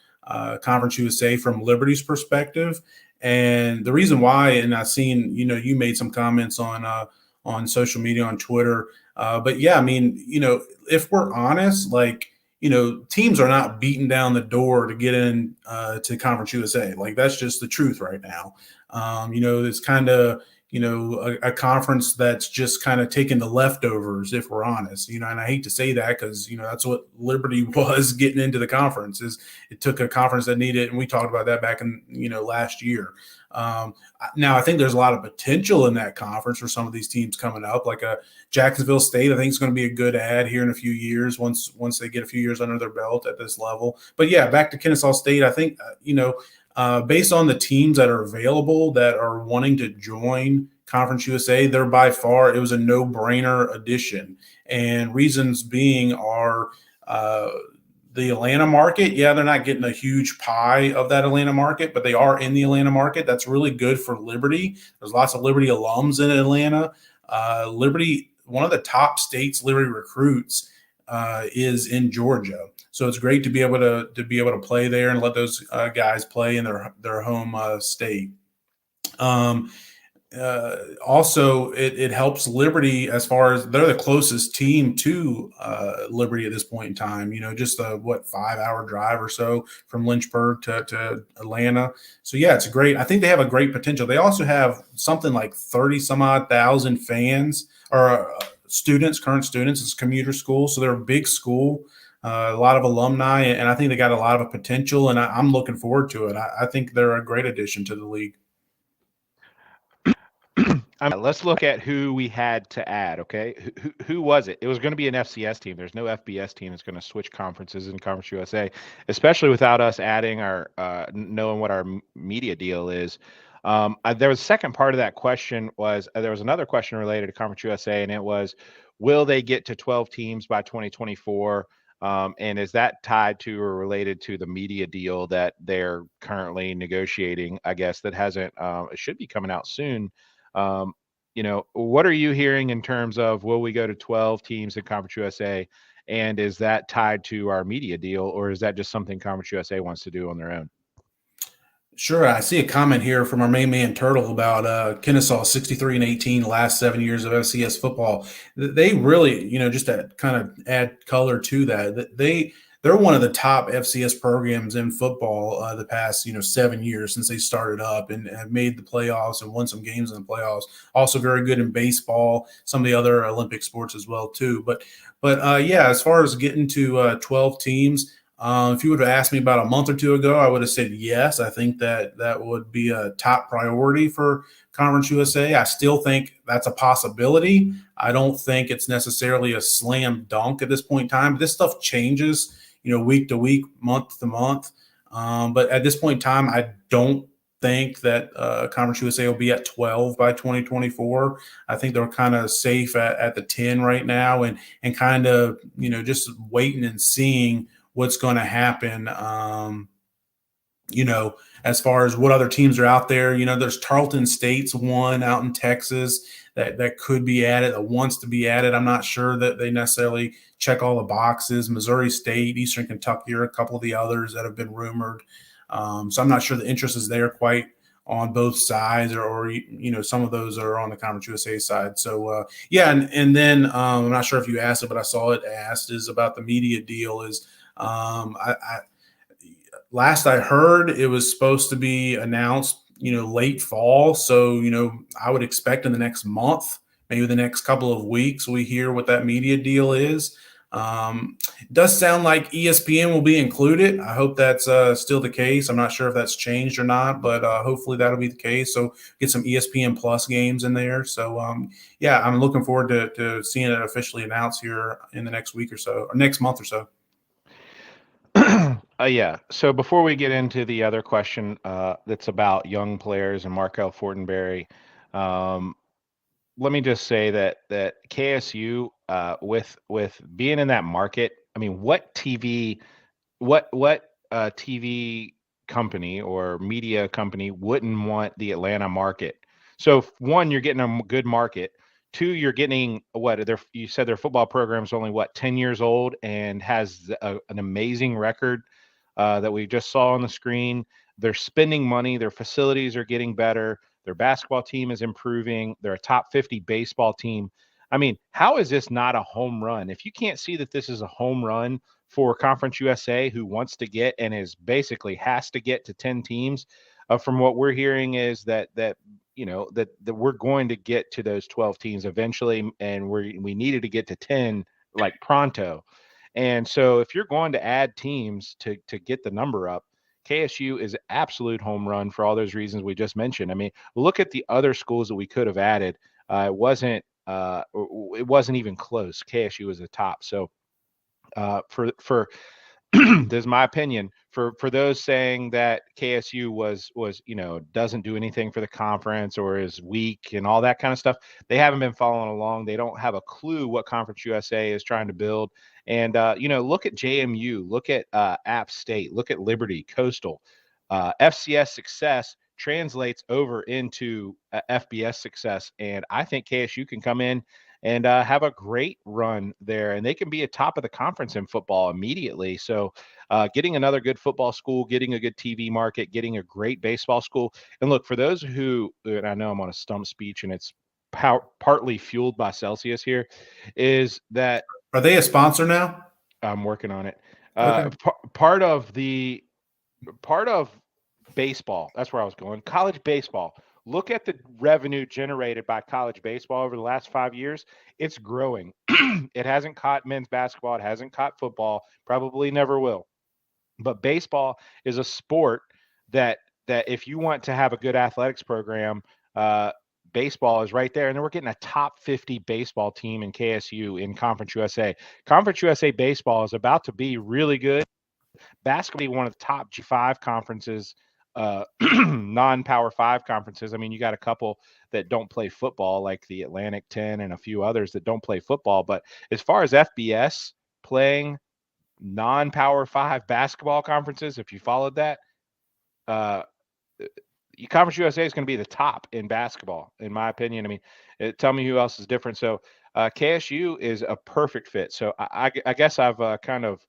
Conference USA from Liberty's perspective. And the reason why, and I've seen, you made some comments on social media, on Twitter. But yeah, I mean, if we're honest, teams are not beating down the door to get in to Conference USA. Like, that's just the truth right now. It's kind of, a conference that's just kind of taking the leftovers, if we're honest, and I hate to say that because, that's what Liberty was getting into the conference. Is it took a conference that needed, and we talked about that back in, last year. Now I think there's a lot of potential in that conference for some of these teams coming up, like a Jacksonville State. I think it's going to be a good ad here in a few years once they get a few years under their belt at this level. But yeah, back to Kennesaw State. I think, based on the teams that are available that are wanting to join Conference USA, it was a no-brainer addition. And reasons being are the Atlanta market. Yeah, they're not getting a huge pie of that Atlanta market, but they are in the Atlanta market. That's really good for Liberty. There's lots of Liberty alums in Atlanta. Liberty, one of the top states Liberty recruits is in Georgia. So it's great to be able to play there and let those guys play in their home state. Also, it helps Liberty as far as they're the closest team to Liberty at this point in time. Just a 5-hour drive or so from Lynchburg to Atlanta. So yeah, it's great. I think they have a great potential. They also have something like 30 some odd thousand fans or current students. It's a commuter school, so they're a big school. A lot of alumni, and I think they got a lot of potential, and I'm looking forward to it. I think they're a great addition to the league. Let's look at who we had to add. Okay, who was it? It was going to be an FCS team. There's no FBS team that's going to switch conferences in Conference USA, especially without us adding our knowing what our media deal is. There was a second part of that question was there was another question related to Conference USA, and it was, will they get to 12 teams by 2024? And is that tied to or related to the media deal that they're currently negotiating? I guess that hasn't. It should be coming out soon. What are you hearing in terms of will we go to 12 teams in Conference USA? And is that tied to our media deal, or is that just something Conference USA wants to do on their own? Sure. I see a comment here from our main man Turtle about Kennesaw 63-18 last 7 years of FCS football. They really, just to kind of add color to that, they're one of the top FCS programs in football the past 7 years since they started up and have made the playoffs and won some games in the playoffs. Also very good in baseball, some of the other Olympic sports as well too. But yeah, as far as getting to 12 teams. If you would have asked me about a month or two ago, I would have said yes. I think that would be a top priority for Conference USA. I still think that's a possibility. I don't think it's necessarily a slam dunk at this point in time. This stuff changes, week to week, month to month. But at this point in time, I don't think that Conference USA will be at 12 by 2024. I think they're kind of safe at the 10 right now and kind of, just waiting and seeing what's going to happen, as far as what other teams are out there. There's Tarleton State's one out in Texas that could be added, that wants to be added. I'm not sure that they necessarily check all the boxes. Missouri State, Eastern Kentucky are a couple of the others that have been rumored. So I'm not sure the interest is there quite on both sides, or some of those are on the Conference USA side. So yeah, and then I'm not sure if you asked it, but I saw it asked is about the media deal. Is last I heard, it was supposed to be announced, late fall. So, I would expect in the next month, maybe the next couple of weeks, we hear what that media deal is. It does sound like ESPN will be included. I hope that's still the case. I'm not sure if that's changed or not, but hopefully that'll be the case. So get some ESPN Plus games in there. So, yeah, I'm looking forward to seeing it officially announced here in the next week or so, or next month or so. Yeah. So before we get into the other question that's about young players and Markel Fortenberry, let me just say that KSU with being in that market, I mean, what TV company or media company wouldn't want the Atlanta market? So one, you're getting a good market. Two, you're getting you said their football program is only 10 years old and has an amazing record that we just saw on the screen. They're spending money. Their facilities are getting better. Their basketball team is improving. They're a top 50 baseball team. I mean, how is this not a home run? If you can't see that this is a home run for Conference USA, who wants to get and is basically has to get to 10 teams, from what we're hearing is that we're going to get to those 12 teams eventually, and we needed to get to 10 like pronto. And so if you're going to add teams to get the number up, KSU is absolute home run for all those reasons we just mentioned. I mean, look at the other schools that we could have added. It wasn't even close. KSU was the top. So for this is my opinion, for those saying that KSU was doesn't do anything for the conference or is weak and all that kind of stuff, they haven't been following along. They don't have a clue what Conference USA is trying to build. And look at JMU, look at App State, look at Liberty, Coastal. FCS success translates over into FBS success, and I think KSU can come in and have a great run there, and they can be a top of the conference in football immediately. So getting another good football school, getting a good TV market, getting a great baseball school. And look, for those who, and I know I'm on a stump speech and it's partly fueled by Celsius here, is that. Are they a sponsor now? I'm working on it. Okay. Part of baseball, that's where I was going, college baseball. Look at the revenue generated by college baseball over the last 5 years. It's growing. It hasn't caught men's basketball. It hasn't caught football. Probably never will. But baseball is a sport that if you want to have a good athletics program, baseball is right there, and then we're getting a top 50 baseball team in KSU in Conference USA. Conference USA baseball is about to be really good. Basketball, one of the top G5 conferences, non-Power 5 conferences. I mean, you got a couple that don't play football, like the Atlantic 10 and a few others that don't play football. But as far as FBS playing non-Power 5 basketball conferences, if you followed that, Conference USA is going to be the top in basketball, in my opinion. I mean, tell me who else is different. So KSU is a perfect fit. So I guess I've kind of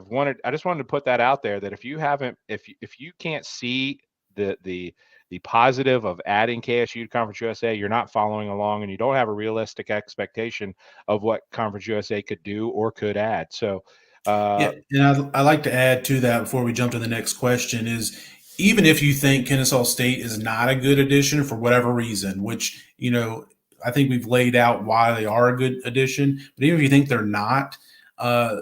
wanted. I just wanted to put that out there that if you can't see the positive of adding KSU to Conference USA, you're not following along, and you don't have a realistic expectation of what Conference USA could do or could add. So. Yeah, and I'd like to add to that before we jump to the next question is, even if you think Kennesaw State is not a good addition for whatever reason, which, I think we've laid out why they are a good addition, but even if you think they're not,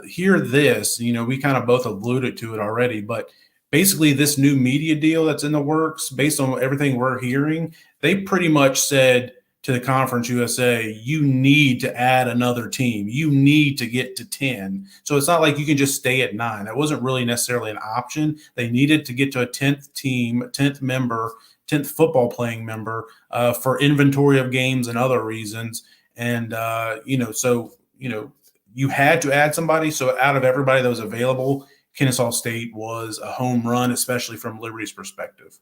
hear this, we kind of both alluded to it already, but basically this new media deal that's in the works, based on everything we're hearing, they pretty much said to the Conference USA, you need to add another team. You need to get to 10. So it's not like you can just stay at 9. That wasn't really necessarily an option. They needed to get to a 10th team, 10th member, 10th football playing member for inventory of games and other reasons. And, you had to add somebody. So out of everybody that was available, Kennesaw State was a home run, especially from Liberty's perspective.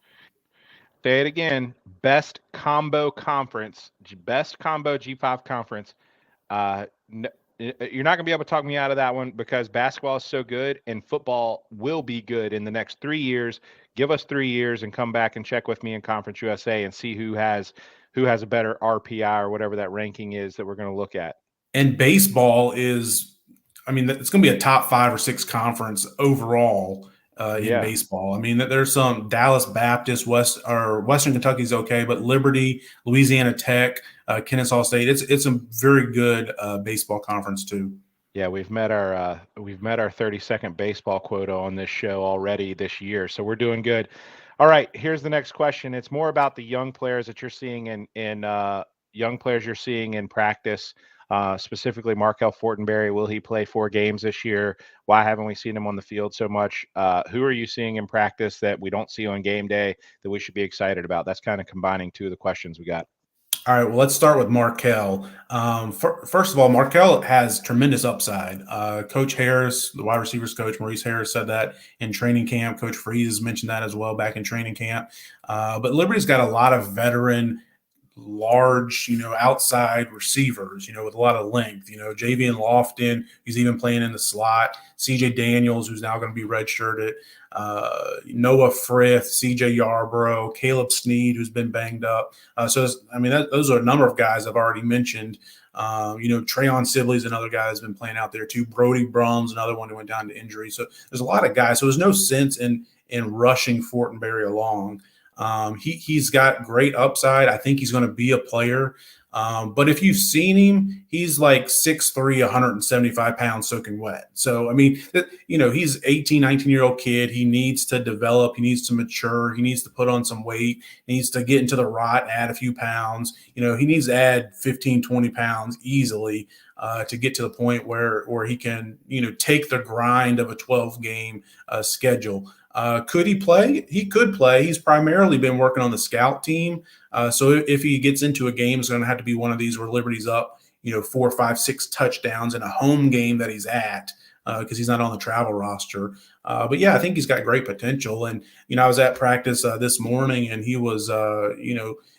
Say it again. Best combo conference, best combo G5 conference. You're not going to be able to talk me out of that one because basketball is so good and football will be good in the next 3 years. Give us 3 years and come back and check with me in Conference USA and see who has a better RPI or whatever that ranking is that we're going to look at. And baseball is, it's going to be a top 5 or 6 conference overall. In baseball. There's some Dallas Baptist, Western Kentucky's okay, but Liberty, Louisiana Tech, Kennesaw State, it's a very good baseball conference too. Yeah, we've met our 30-second baseball quota on this show already this year, so we're doing good. All right, here's the next question. It's more about the young players that you're seeing in practice. Specifically Markel Fortenberry. Will he play 4 games this year? Why haven't we seen him on the field so much? Who are you seeing in practice that we don't see on game day that we should be excited about? That's kind of combining 2 of the questions we got. All right, well, let's start with Markel. First of all, Markel has tremendous upside. Coach Harris, the wide receivers coach, Maurice Harris, said that in training camp. Coach Freeze mentioned that as well back in training camp. But Liberty's got a lot of veteran large, outside receivers, with a lot of length, Javian Lofton, he's even playing in the slot, CJ Daniels, who's now going to be redshirted, Noah Frith, CJ Yarborough, Caleb Sneed, who's been banged up. Those are a number of guys I've already mentioned. Trayon Sibley's another guy that's been playing out there too. Brody Brum's another one who went down to injury. So there's a lot of guys. So there's no sense in rushing Fortenberry along. He's got great upside. I think he's going to be a player. But if you've seen him, he's like 6'3", 175 pounds soaking wet. So, he's 18, 19-year-old kid. He needs to develop. He needs to mature. He needs to put on some weight. He needs to get into the rot and add a few pounds. He needs to add 15, 20 pounds easily to get to the point where he can, take the grind of a 12-game schedule. Could he play? He could play. He's primarily been working on the scout team. So if he gets into a game, it's going to have to be one of these where Liberty's up, 4, 5, 6 touchdowns in a home game that he's at because he's not on the travel roster. But yeah, I think he's got great potential. And, I was at practice this morning and he was,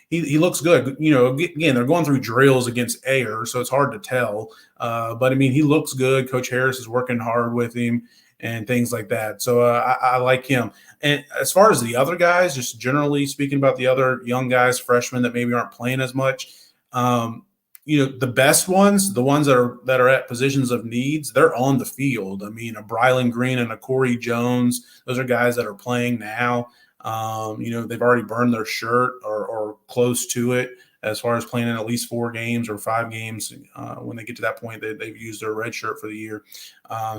he looks good. Again, they're going through drills against air, so it's hard to tell. But he looks good. Coach Harris is working hard with him and things like that. So I like him. And as far as the other guys, just generally speaking about the other young guys, freshmen that maybe aren't playing as much, the best ones, the ones that are at positions of needs, they're on the field. A Brylan Green and a Corey Jones, those are guys that are playing now. They've already burned their shirt or close to it as far as playing in at least 4 games or 5 games. When they get to that point, they've used their red shirt for the year.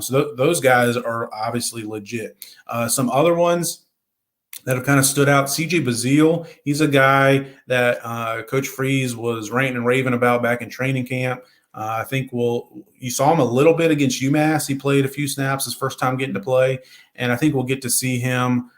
So those guys are obviously legit. Some other ones, that have kind of stood out. CJ Bazile, he's a guy that Coach Freeze was ranting and raving about back in training camp. I think you saw him a little bit against UMass. He played a few snaps his first time getting to play, and I think we'll get to see him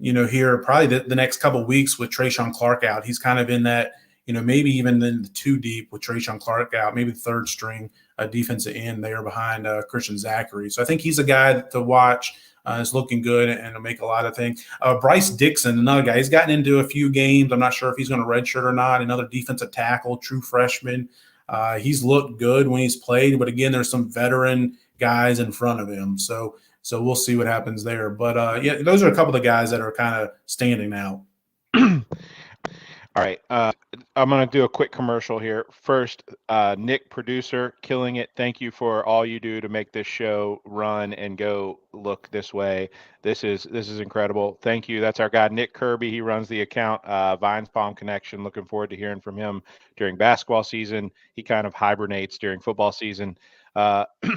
here probably the next couple of weeks with Trayshawn Clark out. He's kind of in that, maybe even in the two deep with Trayshawn Clark out, maybe the third string defensive end there behind Christian Zachary. So I think he's a guy to watch. Is looking good and will make a lot of things. Bryce Dixon, another guy, he's gotten into a few games. I'm not sure if he's going to redshirt or not. Another defensive tackle, true freshman. He's looked good when he's played, but again, there's some veteran guys in front of him. So we'll see what happens there. But those are a couple of the guys that are kind of standing out. All right. I'm going to do a quick commercial here. First, Nick, producer, killing it. Thank you for all you do to make this show run and go look this way. This is incredible. Thank you. That's our guy, Nick Kirby. He runs the account, Vines Palm Connection. Looking forward to hearing from him during basketball season. He kind of hibernates during football season.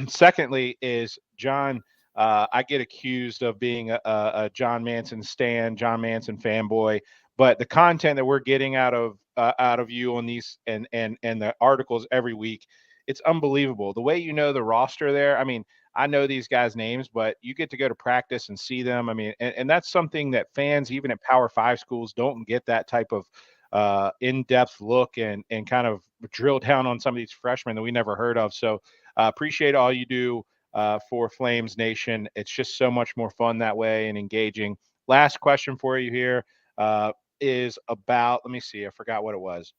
Secondly is John. I get accused of being a John Manson stan, John Manson fanboy. But the content that we're getting out of you on these and the articles every week, it's unbelievable. The way the roster there. I mean, I know these guys' names, but you get to go to practice and see them. I mean, and that's something that fans, even at Power 5 schools, don't get that type of in-depth look and kind of drill down on some of these freshmen that we never heard of. So appreciate all you do for Flames Nation. It's just so much more fun that way and engaging. Last question for you here. Is about, let me see, I forgot what it was.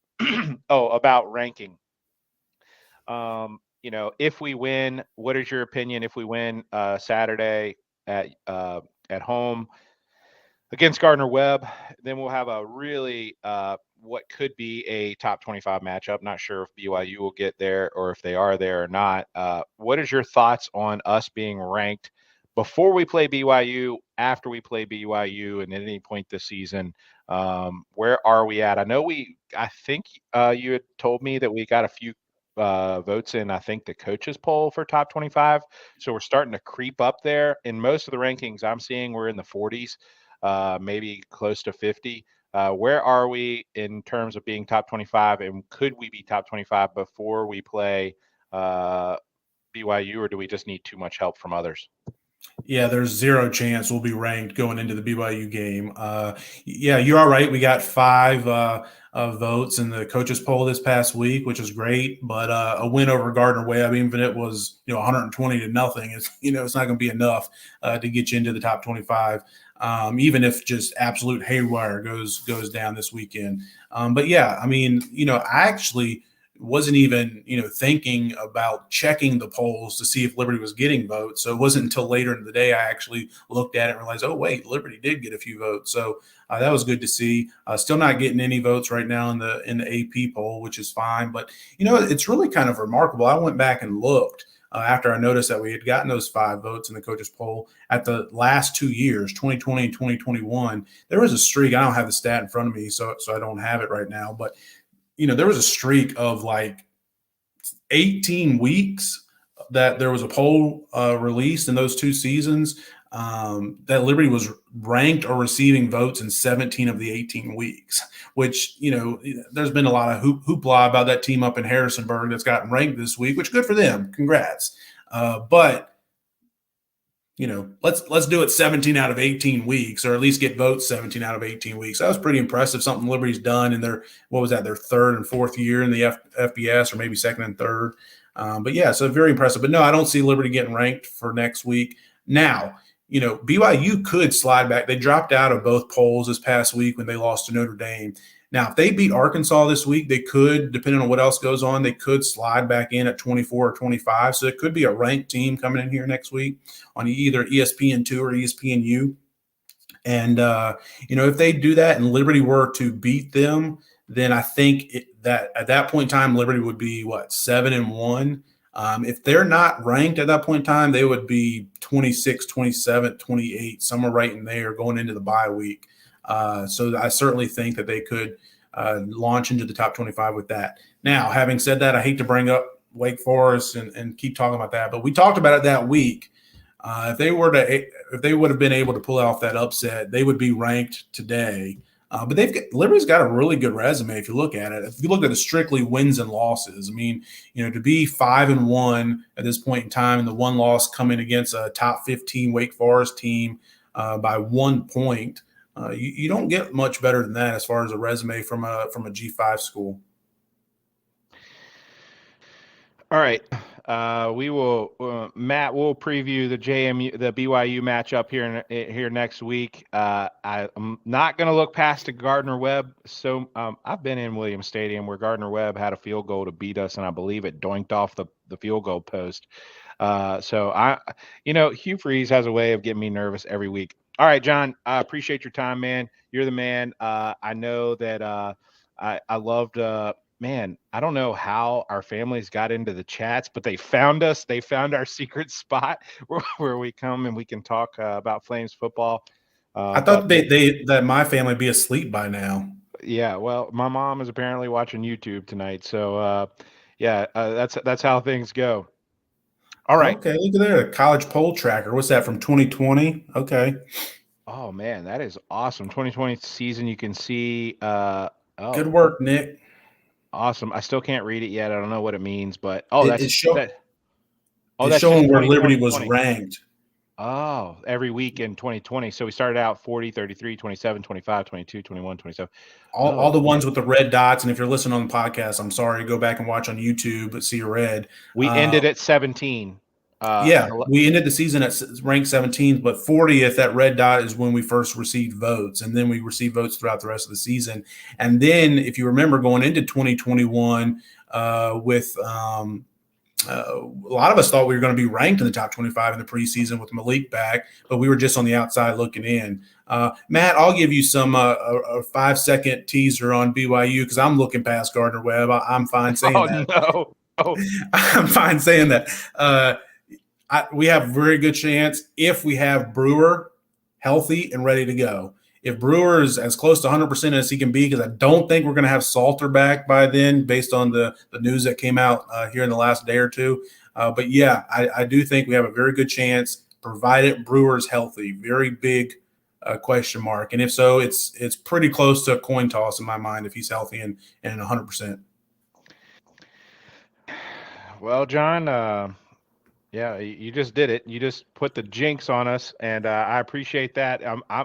About ranking. If we win, what is your opinion if we win Saturday at home against Gardner-Webb? Then we'll have a really what could be a top 25 matchup. Not sure if BYU will get there or if they are there or not. What is your thoughts on us being ranked before we play BYU, after we play BYU, and at any point this season? Where are we at? I think you had told me that we got a few votes in, I think, the coaches poll for top 25. So we're starting to creep up there. In most of the rankings I'm seeing, we're in the 40s, maybe close to 50. Where are we in terms of being top 25? And could we be top 25 before we play BYU, or do we just need too much help from others? Yeah, there's zero chance we'll be ranked going into the BYU game. You are right. We got 5 votes in the coaches poll this past week, which is great. But a win over Gardner-Webb, even if it was 120-0, it's not going to be enough to get you into the top 25. Even if just absolute haywire goes down this weekend. I actually wasn't even, thinking about checking the polls to see if Liberty was getting votes. So it wasn't until later in the day I actually looked at it and realized, oh, wait, Liberty did get a few votes. So that was good to see. Still not getting any votes right now in the AP poll, which is fine. But, it's really kind of remarkable. I went back and looked after I noticed that we had gotten those 5 votes in the coaches poll at the last 2 years, 2020 and 2021. There was a streak. I don't have the stat in front of me, so I don't have it right now. But there was a streak of like 18 weeks that there was a poll released in those 2 seasons that Liberty was ranked or receiving votes in 17 of the 18 weeks, which, there's been a lot of hoopla about that team up in Harrisonburg that's gotten ranked this week, which good for them. Congrats. But let's do it 17 out of 18 weeks, or at least get votes 17 out of 18 weeks. That was pretty impressive. Something Liberty's done in their 3rd and 4th year in the FBS, or maybe 2nd and 3rd. So very impressive. But no, I don't see Liberty getting ranked for next week. Now, BYU could slide back. They dropped out of both polls this past week when they lost to Notre Dame. Now, if they beat Arkansas this week, they could, depending on what else goes on, they could slide back in at 24 or 25. So it could be a ranked team coming in here next week on either ESPN2 or ESPNU. And, if they do that and Liberty were to beat them, then I think that at that point in time, Liberty would be, 7-1. If they're not ranked at that point in time, they would be 26, 27, 28, somewhere right in there going into the bye week. So I certainly think that they could launch into the top 25 with that. Now, having said that, I hate to bring up Wake Forest and keep talking about that, but we talked about it that week. If if they would have been able to pull off that upset, they would be ranked today. But Liberty's got a really good resume if you look at it. If you look at the strictly wins and losses, I mean, to be 5-1 at this point in time, and the one loss coming against a top 15 Wake Forest team by 1 point, you don't get much better than that as far as a resume from a G5 school. All right. We will, Matt, we'll preview the BYU matchup here next week. I'm not going to look past to Gardner Webb. So I've been in Williams Stadium where Gardner Webb had a field goal to beat us, and I believe it doinked off the field goal post. So Hugh Freeze has a way of getting me nervous every week. All right, John, I appreciate your time, man. You're the man. I know that I loved man, I don't know how our families got into the chats, but they found us. They found our secret spot where we come and we can talk about Flames football. I thought that my family would be asleep by now. Yeah, well, my mom is apparently watching YouTube tonight, so that's how things go. All right. Okay, look at there, a college poll tracker. What's that from 2020? Okay. Oh man, that is awesome. 2020 season. You can see. Good work, Nick. Awesome. I still can't read it yet. I don't know what it means, but it's showing where Liberty was ranked. Oh, every week in 2020. So we started out 40, 33, 27, 25, 22, 21, 27. All the ones with the red dots. And if you're listening on the podcast, I'm sorry, go back and watch on YouTube, but see a red. We ended at 17. We ended the season at ranked 17th, but 40th, that red dot is when we first received votes. And then we received votes throughout the rest of the season. And then, if you remember, going into 2021 with a lot of us thought we were going to be ranked in the top 25 in the preseason with Malik back, but we were just on the outside looking in. Matt, I'll give you some a 5-second teaser on BYU because I'm looking past Gardner Webb. I'm fine saying that. No. Oh. I'm fine saying that. We have a very good chance if we have Brewer healthy and ready to go. If Brewer is as close to 100% as he can be, because I don't think we're going to have Salter back by then based on the news that came out here in the last day or two. But, yeah, I do think we have a very good chance, provided Brewer's healthy. Very big question mark. And if so, it's pretty close to a coin toss in my mind if he's healthy and 100%. Well, John, yeah, you just did it. You just put the jinx on us, and I appreciate that.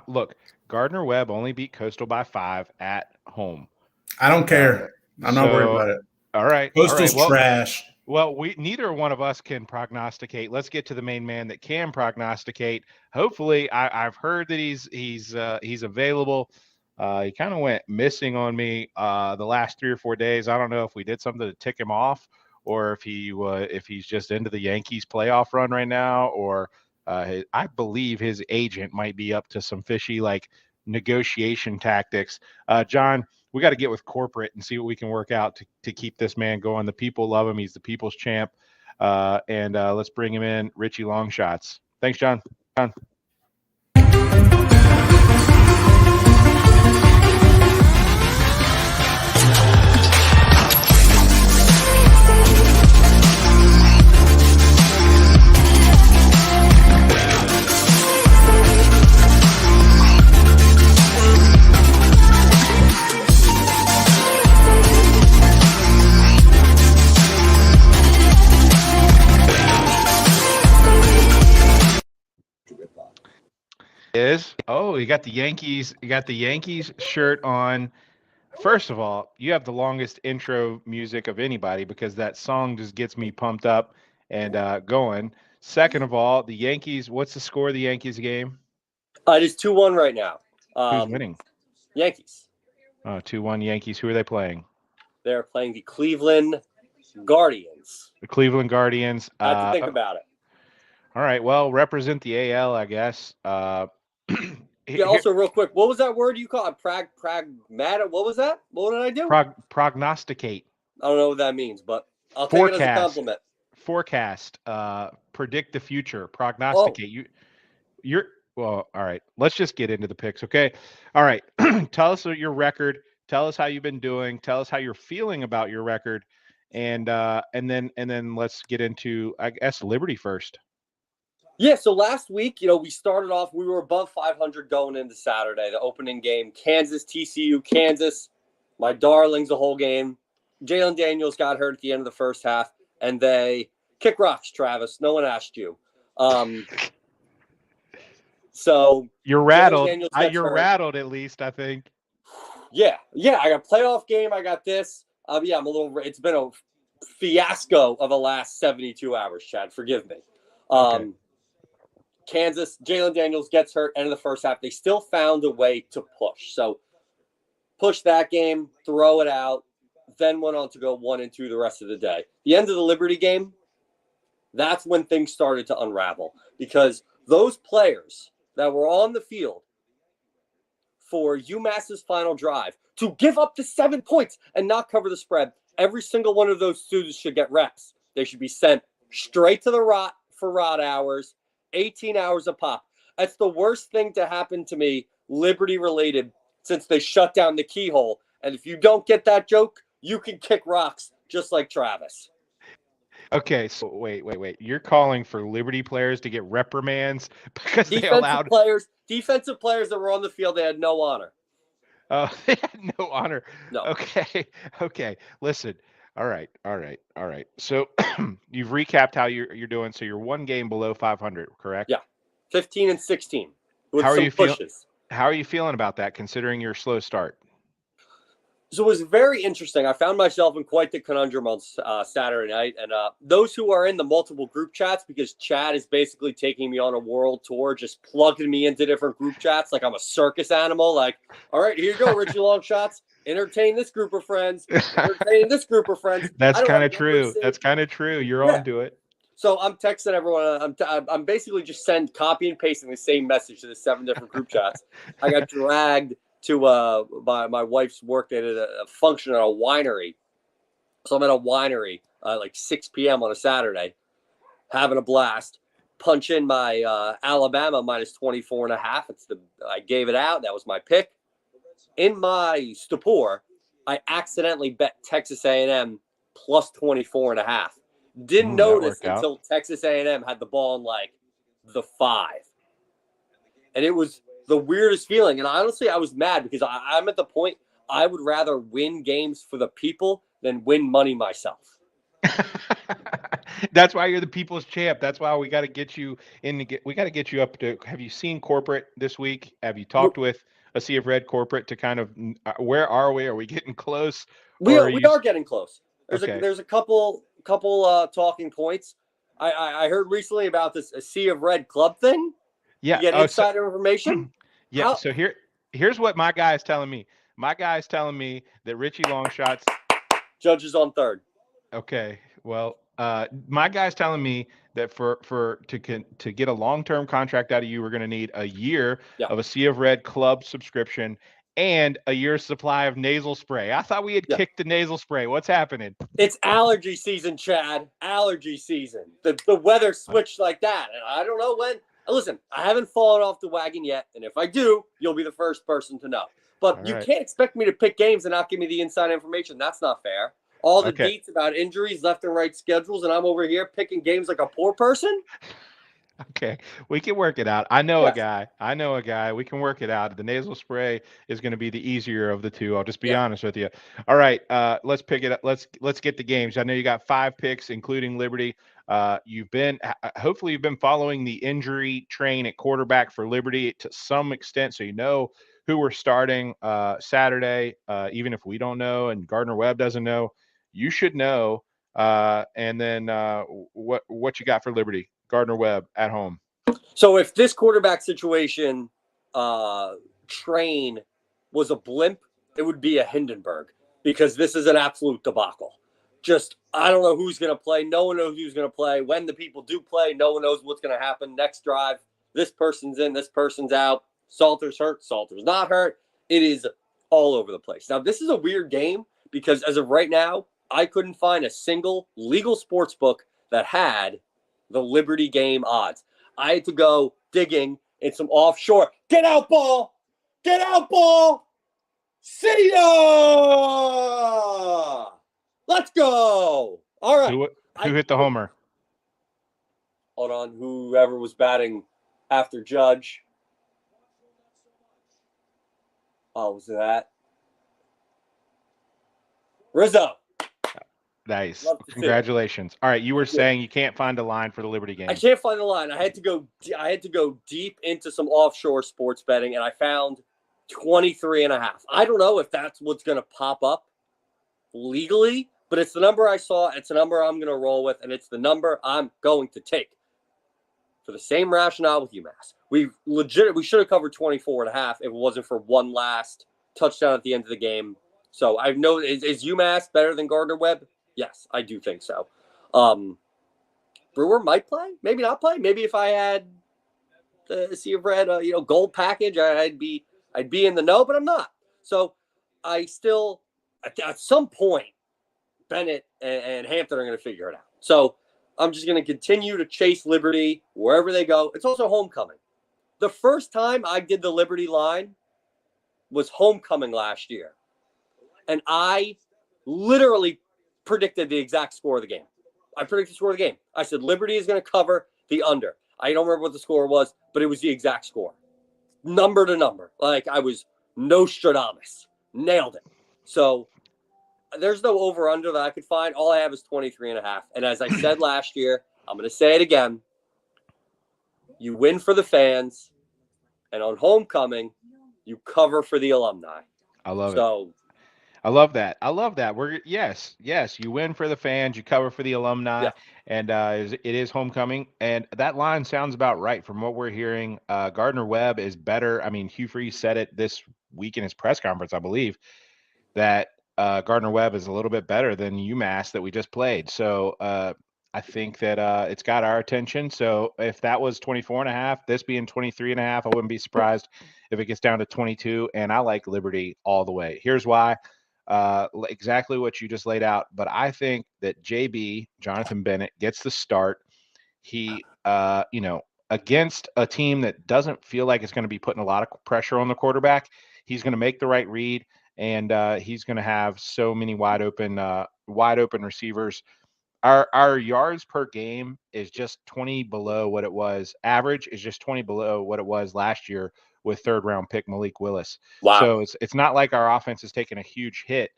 Look, Gardner Webb only beat Coastal by 5 at home. I don't care. I'm not worried about it. All right. Coastal's trash. Well, neither one of us can prognosticate. Let's get to the main man that can prognosticate. Hopefully, I've heard that he's available. He kind of went missing on me the last 3 or 4 days. I don't know if we did something to tick him off, or if he's just into the Yankees playoff run right now, or I believe his agent might be up to some fishy negotiation tactics. John, we got to get with corporate and see what we can work out to keep this man going. The people love him. He's the people's champ. And let's bring him in, Richie Longshots. Thanks, John. You got the Yankees shirt on. First of all, you have the longest intro music of anybody because that song just gets me pumped up and going. Second of all, the Yankees, what's the score of the Yankees game? It is 2-1 right now. Who's winning? Yankees. 2-1 Yankees. Who are they playing? They're playing the Cleveland Guardians. The Cleveland Guardians. I have to think about it. All right. Well, represent the AL, I guess. Yeah. Also, real quick, what was that word you called? Pragmatic. What was that? What did I do? Prognosticate. I don't know what that means, but I'll take it as a compliment. Forecast. Predict the future. Prognosticate. You're well. All right. Let's just get into the picks. Okay. All right. Tell us your record. Tell us how you've been doing. Tell us how you're feeling about your record, and then let's get into, I guess, Liberty first. Yeah, so last week, we started off, we were above 500 going into Saturday, the opening game. Kansas, TCU, Kansas, my darlings the whole game. Jalen Daniels got hurt at the end of the first half, and they kick rocks, Travis. No one asked you. So You're Jalen rattled. Daniels gets You're hurt. rattled at least, I think. Yeah, I got a playoff game. I got this. Yeah, it's been a fiasco of the last 72 hours, Chad. Forgive me. Okay. Kansas, Jalen Daniels gets hurt end of the first half. They still found a way to push. So push that game, throw it out, then went on to go 1-2 the rest of the day. The end of the Liberty game, that's when things started to unravel because those players that were on the field for UMass's final drive to give up the 7 points and not cover the spread, every single one of those students should get reps. They should be sent straight to the rot for rot hours, 18 hours a pop. That's the worst thing to happen to me, Liberty related, since they shut down the keyhole. And if you don't get that joke, you can kick rocks just like Travis. Okay, so wait. You're calling for Liberty players to get reprimands because they allowed defensive players that were on the field, they had no honor. They had no honor. No. Okay. Listen. All right. So you've recapped how you're doing. So you're one game below 500, correct? Yeah, 15-16 with How are some you pushes. How are you feeling about that, considering your slow start? So it was very interesting. I found myself in quite the conundrum on Saturday night. And those who are in the multiple group chats, because Chad is basically taking me on a world tour, just plugging me into different group chats like I'm a circus animal. Like, all right, here you go, Richie Longshots. Entertain this group of friends. Entertain this group of friends. That's kind of true. That's kind of true. You're on to it. So I'm texting everyone. I'm basically just copy and pasting the same message to the 7 different group chats. I got dragged to my wife's work. They did a function at a winery. So I'm at a winery like 6 p.m. on a Saturday, having a blast. Punch in my Alabama minus 24.5. I gave it out. That was my pick. In my stupor, I accidentally bet Texas A&M plus 24.5. Didn't notice until Texas A&M had the ball in like the 5. And it was the weirdest feeling. And honestly, I was mad because I'm at the point I would rather win games for the people than win money myself. That's why you're the people's champ. That's why we got to get you we got to get you up to. Have you seen corporate this week? Have you talked with a Sea of Red corporate to kind of where are we? Are we getting close? We are getting close. There's a couple talking points. I heard recently about this a Sea of Red club thing. Yeah, you get insider information. Yeah. So here's what my guy is telling me. My guy is telling me that Richie Longshots judges on third. Okay. Well, my guy's telling me that to get a long-term contract out of you, we're going to need a year of a Sea of Red club subscription and a year's supply of nasal spray. I thought we had kicked the nasal spray. What's happening? It's allergy season, Chad. Allergy season. The weather switched like that. And I don't know when. Listen, I haven't fallen off the wagon yet. And if I do, you'll be the first person to know. But you can't expect me to pick games and not give me the inside information. That's not fair. All the deets about injuries, left and right schedules, and I'm over here picking games like a poor person. Okay, we can work it out. I know a guy. We can work it out. The nasal spray is going to be the easier of the two. I'll just be honest with you. All right, let's pick it up. Let's get the games. I know you got 5 picks, including Liberty. Hopefully you've been following the injury train at quarterback for Liberty to some extent, so you know who we're starting Saturday. Even if we don't know and Gardner Webb doesn't know, you should know. And then what you got for Liberty? Gardner Webb at home. So if this quarterback situation train was a blimp, it would be a Hindenburg because this is an absolute debacle. I don't know who's going to play. No one knows who's going to play. When the people do play, no one knows what's going to happen. Next drive, this person's in, this person's out. Salter's hurt, Salter's not hurt. It is all over the place. Now, this is a weird game because as of right now, I couldn't find a single legal sports book that had the Liberty game odds. I had to go digging in some offshore. Get out, ball! Get out, ball! See ya! Let's go! All right. Who hit the homer? Hold on, whoever was batting after Judge. Oh, was that? Rizzo. Nice. Love to see it. Congratulations. All right, you were saying you can't find a line for the Liberty game. I can't find the line. I had to go deep into some offshore sports betting, and I found 23.5. I don't know if that's what's going to pop up legally, but it's the number I saw. It's the number I'm going to roll with, and it's the number I'm going to take. For the same rationale with UMass. We should have covered 24.5 if it wasn't for one last touchdown at the end of the game. So I know, is UMass better than Gardner-Webb? Yes, I do think so. Brewer might play, maybe not play. Maybe if I had the Sea of Red, gold package, I'd be in the know, but I'm not. So I still, at some point, Bennett and Hampton are going to figure it out. So I'm just going to continue to chase Liberty wherever they go. It's also homecoming. The first time I did the Liberty line was homecoming last year. And I literally predicted the exact score of the game. I predicted the score of the game. I said Liberty is going to cover the under. I don't remember what the score was, but it was the exact score. Number to number. Like I was Nostradamus. Nailed it. So there's no over-under that I could find. All I have is 23.5. And as I said last year, I'm going to say it again. You win for the fans, and on homecoming, you cover for the alumni. I love it. I love that. Yes. You win for the fans, you cover for the alumni, and it is homecoming. And that line sounds about right from what we're hearing. Gardner-Webb is better. I mean, Hugh Freeze said it this week in his press conference, I believe, that Gardner-Webb is a little bit better than UMass that we just played. So I think that it's got our attention. So if that was 24.5, this being 23.5, I wouldn't be surprised if it gets down to 22. And I like Liberty all the way. Here's why. Exactly what you just laid out. But I think that JB, Jonathan Bennett, gets the start. He, against a team that doesn't feel like it's going to be putting a lot of pressure on the quarterback, he's going to make the right read. And he's going to have so many wide open receivers. Our yards per game is just 20 below what it was. Average is just 20 below what it was last year with third round pick Malik Willis. Wow. So it's not like our offense is taking a huge hit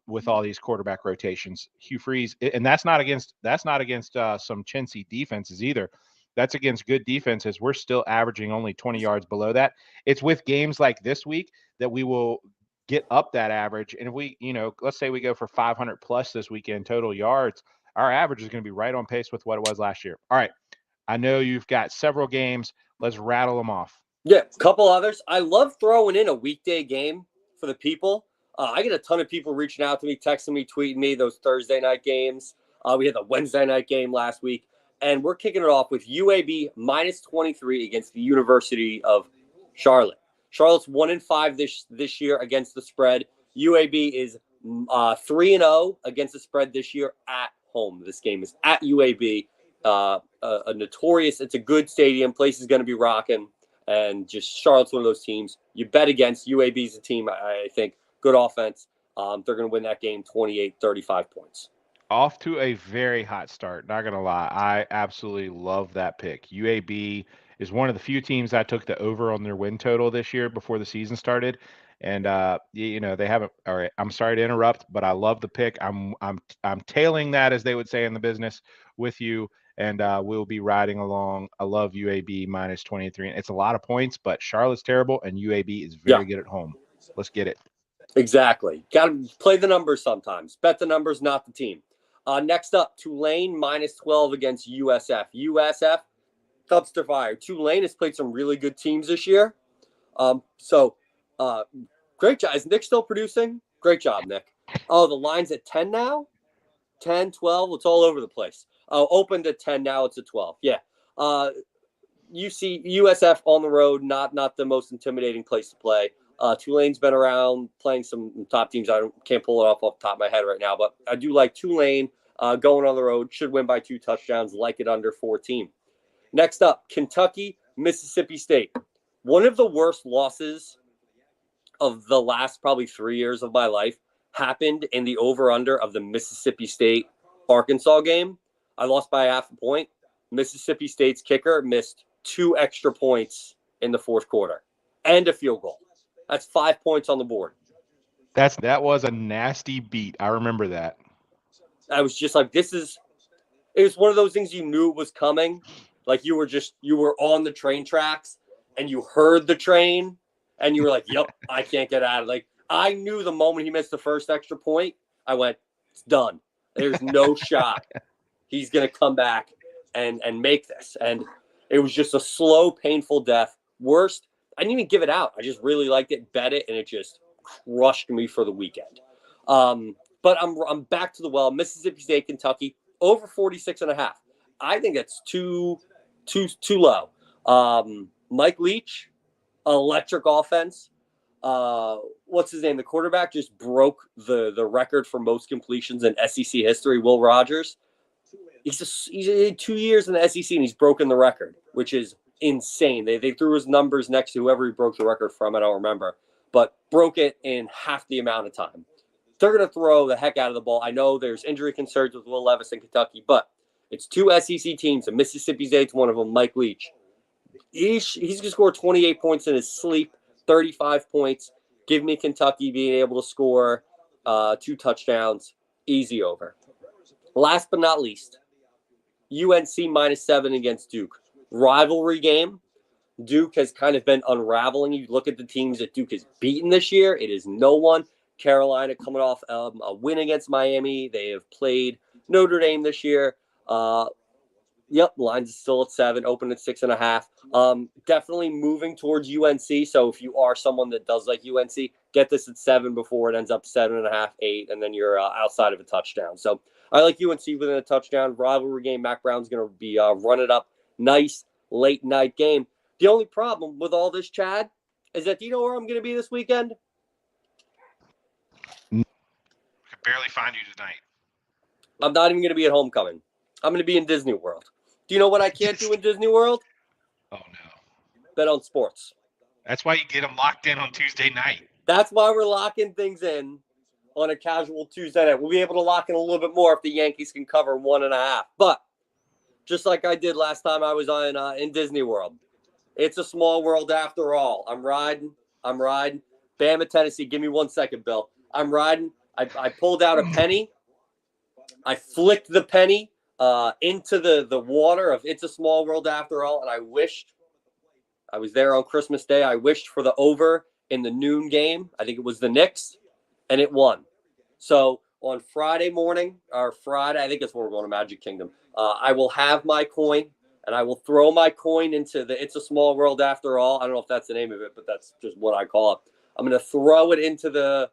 with all these quarterback rotations. Hugh Freeze, and that's not against some chintzy defenses either. That's against good defenses. We're still averaging only 20 yards below that. It's with games like this week that we will get up that average. And if we, let's say we go for 500 plus this weekend total yards, our average is going to be right on pace with what it was last year. All right. I know you've got several games. Let's rattle them off. Yeah, a couple others. I love throwing in a weekday game for the people. I get a ton of people reaching out to me, texting me, tweeting me those Thursday night games. We had the Wednesday night game last week. And we're kicking it off with UAB minus 23 against the University of Charlotte. Charlotte's 1-5 this year against the spread. UAB is 3-0 against the spread this year at home. This game is at UAB. A notorious, it's a good stadium. Place is going to be rocking. And just Charlotte's one of those teams you bet against. UAB is a team, I think, good offense. They're going to win that game 28-35 points. Off to a very hot start. Not going to lie. I absolutely love that pick. UAB is one of the few teams I took the over on their win total this year before the season started. And, they haven't. All right. I'm sorry to interrupt, but I love the pick. I'm tailing that, as they would say in the business, with you. And we'll be riding along. I love UAB minus 23. It's a lot of points, but Charlotte's terrible, and UAB is very good at home. Let's get it. Exactly. Got to play the numbers sometimes. Bet the numbers, not the team. Next up, Tulane minus 12 against USF. USF, dumpster fire. Tulane has played some really good teams this year. Great job. Is Nick still producing? Great job, Nick. Oh, the line's at 10 now? 10, 12? It's all over the place. Opened at 10, now it's at 12. Yeah. You see USF on the road, not the most intimidating place to play. Tulane's been around playing some top teams. Can't pull it off the top of my head right now, but I do like Tulane going on the road. Should win by 2 touchdowns, like it under 14. Next up, Kentucky, Mississippi State. One of the worst losses of the last probably 3 years of my life happened in the over-under of the Mississippi State-Arkansas game. I lost by half a point. Mississippi State's kicker missed 2 extra points in the fourth quarter and a field goal. That's 5 points on the board. That was a nasty beat. I remember that. I was just like, it was one of those things you knew it was coming. Like you were on the train tracks and you heard the train and you were like, yep, I can't get out of it. Like I knew the moment he missed the first extra point, I went, it's done. There's no shot. He's going to come back and make this. And it was just a slow, painful death. Worst, I didn't even give it out. I just really liked it, bet it, and it just crushed me for the weekend. But I'm back to the well. Mississippi State, Kentucky, over 46.5. I think that's too low. Mike Leach, electric offense. What's his name? The quarterback just broke the record for most completions in SEC history. Will Rogers. He's 2 years in the SEC and he's broken the record, which is insane. They threw his numbers next to whoever he broke the record from. I don't remember, but broke it in half the amount of time. They're going to throw the heck out of the ball. I know there's injury concerns with Will Levis in Kentucky, but it's 2 SEC teams, and Mississippi State's one of them, Mike Leach. He's going to score 28 points in his sleep, 35 points. Give me Kentucky being able to score 2 touchdowns, easy over. Last but not least, UNC -7 against Duke. Rivalry game. Duke has kind of been unraveling. You look at the teams that Duke has beaten this year. It is no one. Carolina coming off a win against Miami. They have played Notre Dame this year. Yep, lines is still at 7, open at 6.5. Definitely moving towards UNC. So if you are someone that does like UNC, get this at 7 before it ends up 7.5, 8, and then you're outside of a touchdown. So I like UNC within a touchdown. Rivalry game. Mac Brown's going to be running up. Nice late night game. The only problem with all this, Chad, is that do you know where I'm going to be this weekend? I could barely find you tonight. I'm not even going to be at homecoming. I'm going to be in Disney World. Do you know what I can't do in Disney World? Oh, no. Bet on sports. That's why you get them locked in on Tuesday night. That's why we're locking things in on a casual Tuesday night. We'll be able to lock in a little bit more if the Yankees can cover 1.5. But just like I did last time I was in Disney World, it's a small world after all. I'm riding. Bama, Tennessee. Give me 1 second, Bill. I'm riding. I pulled out a penny. I flicked the penny into the water of It's a Small World After All, and I wished I was there on Christmas Day. I wished for the over in the noon game. I think it was the Knicks, and it won. So on Friday morning, or Friday, I think that's when we're going to Magic Kingdom, I will have my coin, and I will throw my coin into the It's a Small World After All. I don't know if that's the name of it, but that's just what I call it. I'm going to throw it into the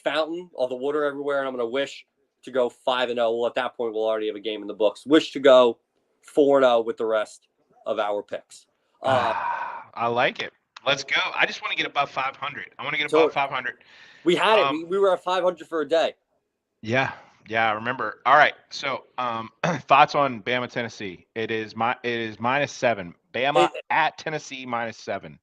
fountain, all the water everywhere, and I'm going to wish to go 5-0. Well, at that point, we'll already have a game in the books. Wish to go 4-0 with the rest of our picks. I like it. Let's go. I just want to get above 500. I want to get above 500. We had it. We were at 500 for a day. Yeah, I remember. All right. So, thoughts on Bama, Tennessee? It is -7. Bama at Tennessee -7.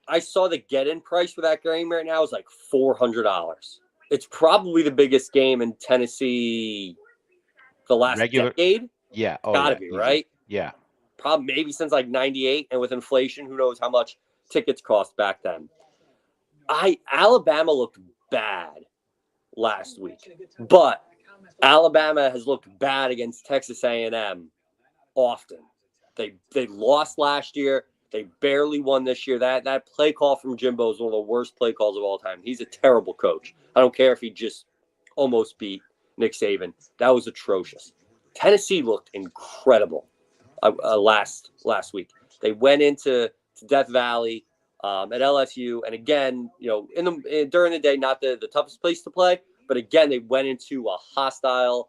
I saw the get-in price for that game right now is like $400. It's probably the biggest game in Tennessee the last decade. Yeah. Gotta be, right? Yeah. Probably maybe since like 98, and with inflation, who knows how much tickets cost back then. Alabama looked bad last week, but Alabama has looked bad against Texas A&M often. They lost last year. They barely won this year. That play call from Jimbo is one of the worst play calls of all time. He's a terrible coach. I don't care if he just almost beat Nick Saban. That was atrocious. Tennessee looked incredible last week. They went into Death Valley at LSU, and again, during the day, not the toughest place to play, but again, they went into a hostile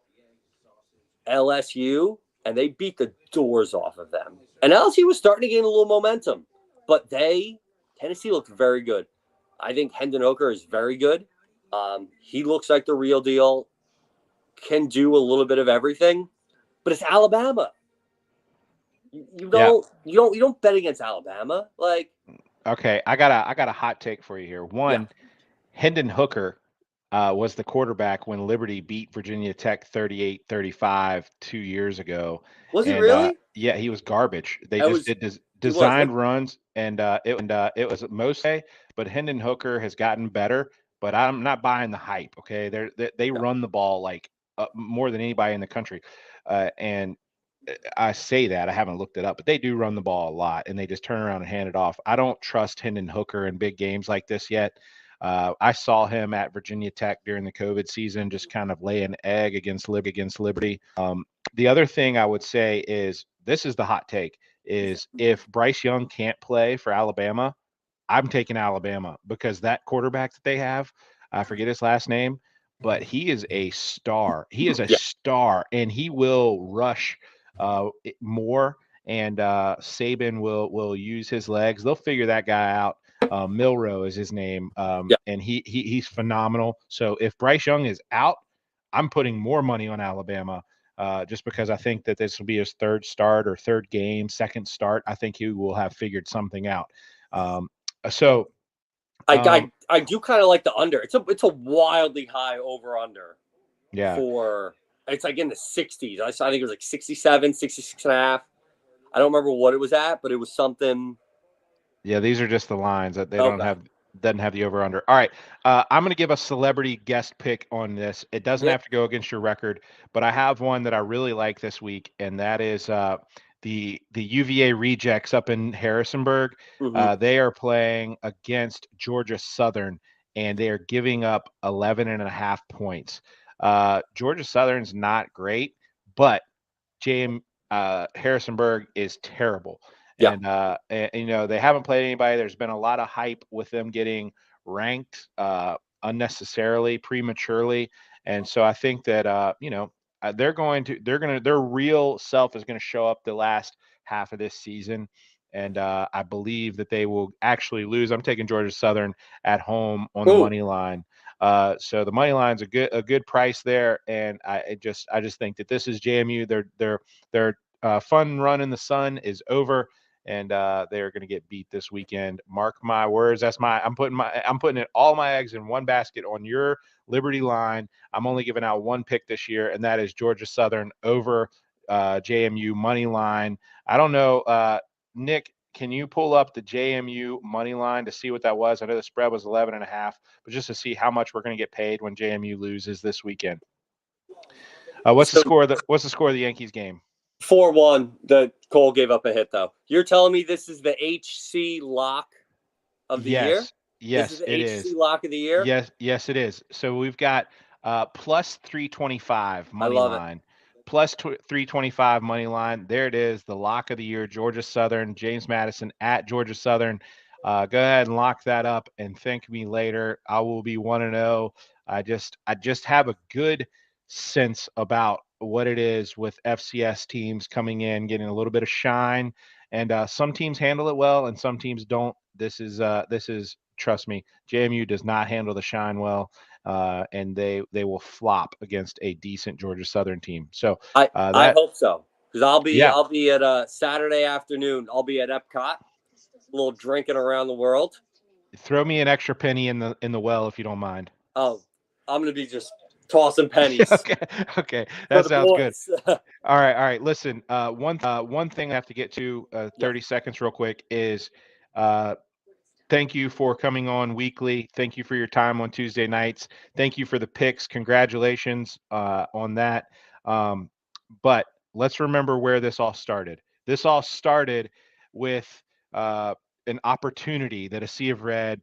LSU, and they beat the doors off of them. And LSU was starting to gain a little momentum, but Tennessee looked very good. I think Hendon Hooker is very good. He looks like the real deal, can do a little bit of everything, but it's Alabama. You don't bet against Alabama. Like, okay, I got a hot take for you here. One, Hendon Hooker, was the quarterback when Liberty beat Virginia Tech 38-35 2 years ago. Was he And really? yeah, he was garbage. They That just was- did designed runs, and it was most day. But Hendon Hooker has gotten better. But I'm not buying the hype. Okay, they run the ball like more than anybody in the country, and I say that, I haven't looked it up, but they do run the ball a lot, and they just turn around and hand it off. I don't trust Hendon Hooker in big games like this yet. I saw him at Virginia Tech during the COVID season, just kind of lay an egg against Liberty. The other thing I would say is, this is the hot take, is if Bryce Young can't play for Alabama, I'm taking Alabama, because that quarterback that they have, I forget his last name, but he is a star. He is a star, and he will rush more, and Saban will use his legs. They'll figure that guy out. Milroe is his name, and he's phenomenal. So if Bryce Young is out, I'm putting more money on Alabama, just because I think that this will be his third start or third game, second start. I think he will have figured something out. So I do kind of like the under. It's a wildly high over under. Yeah. It's like in the 60s. I think it was like 67, 66 and a half. I don't remember what it was at, but it was something. Yeah, these are just the lines that they doesn't have the over under. All right. I'm going to give a celebrity guest pick on this. It doesn't have to go against your record, but I have one that I really like this week, and that is the UVA Rejects up in Harrisonburg. They are playing against Georgia Southern, and they are giving up 11.5 points. Georgia Southern's not great, but Harrisonburg is terrible. And you know, they haven't played anybody. There's been a lot of hype with them getting ranked unnecessarily, prematurely. And so I think that you know, their real self is going to show up the last half of this season. And I believe that they will actually lose. I'm taking Georgia Southern at home on the money line. So the money line's a good price there. And I just think that this is JMU. Their fun run in the sun is over, and they are going to get beat this weekend. Mark my words. I'm putting all my eggs in one basket on your Liberty line. I'm only giving out one pick this year, and that is Georgia Southern over JMU money line. I don't know, Nick, can you pull up the JMU money line to see what that was? I know the spread was 11.5, but just to see how much we're going to get paid when JMU loses this weekend. What's the score of the Yankees game? 4-1. The Cole gave up a hit, though. You're telling me this is the HC lock of the year? Yes, this is the HC lock of the year? Yes, it is. So we've got plus 325 money line. Plus 325 money line. There it is, the lock of the year, Georgia Southern, James Madison at Georgia Southern. Go ahead and lock that up and thank me later. I will be 1-0. I just have a good sense about what it is with FCS teams coming in, getting a little bit of shine, and some teams handle it well and some teams don't. This is trust me, JMU does not handle the shine well, and they will flop against a decent Georgia Southern team. So I hope so, because I'll be at Saturday afternoon. I'll be at Epcot, a little drinking around the world. Throw me an extra penny in the well if you don't mind. Oh, I'm gonna be just tossing pennies. Okay, that sounds good. All right. Listen, one thing I have to get to 30 seconds real quick is thank you for coming on weekly. Thank you for your time on Tuesday nights. Thank you for the picks. Congratulations on that. But let's remember where this all started. This all started with an opportunity that a Sea of Red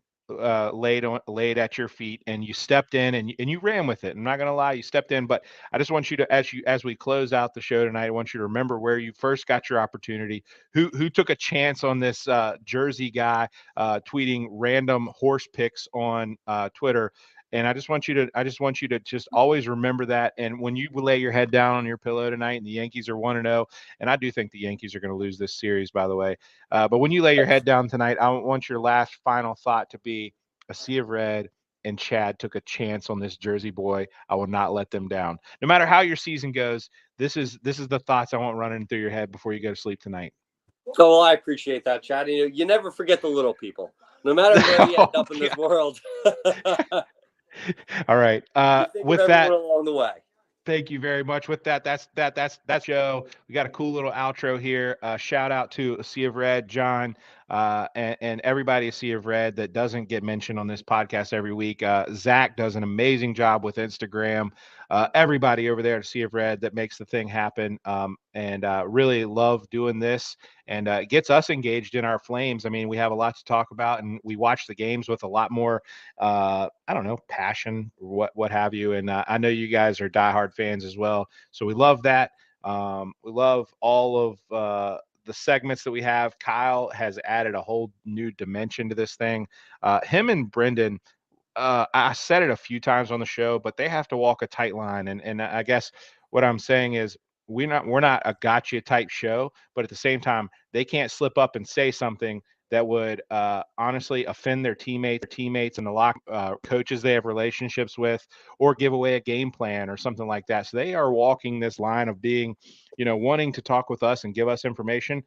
laid at your feet, and you stepped in and you ran with it. I'm not going to lie, you stepped in, but I just want you to, as we close out the show tonight, I want you to remember where you first got your opportunity, who took a chance on this Jersey guy tweeting random horse picks on Twitter. And I just want you to just always remember that. And when you lay your head down on your pillow tonight and the Yankees are 1-0, and I do think the Yankees are going to lose this series, by the way. But when you lay your head down tonight, I want your last final thought to be a Sea of Red and Chad took a chance on this Jersey boy. I will not let them down. No matter how your season goes, this is the thoughts I want running through your head before you go to sleep tonight. Oh, well, I appreciate that, Chad. You never forget the little people, no matter where you end up in this world. All right. With that, along the way. thank you very much. With that, that's Joe. We got a cool little outro here. Shout out to A Sea of Red, John, and everybody at Sea of Red that doesn't get mentioned on this podcast every week. Zach does an amazing job with Instagram. Everybody over there at Sea of Red that makes the thing happen, and really love doing this, and it gets us engaged in our Flames. I mean, we have a lot to talk about, and we watch the games with a lot more, I don't know, passion, what have you. And I know you guys are diehard fans as well, so we love that. We love all of the segments that we have. Kyle has added a whole new dimension to this thing. Him and Brendan, I said it a few times on the show, but they have to walk a tight line. And I guess what I'm saying is we're not a gotcha type show, but at the same time, they can't slip up and say something that would honestly offend their teammates and the coaches they have relationships with, or give away a game plan or something like that. So they are walking this line of being, wanting to talk with us and give us information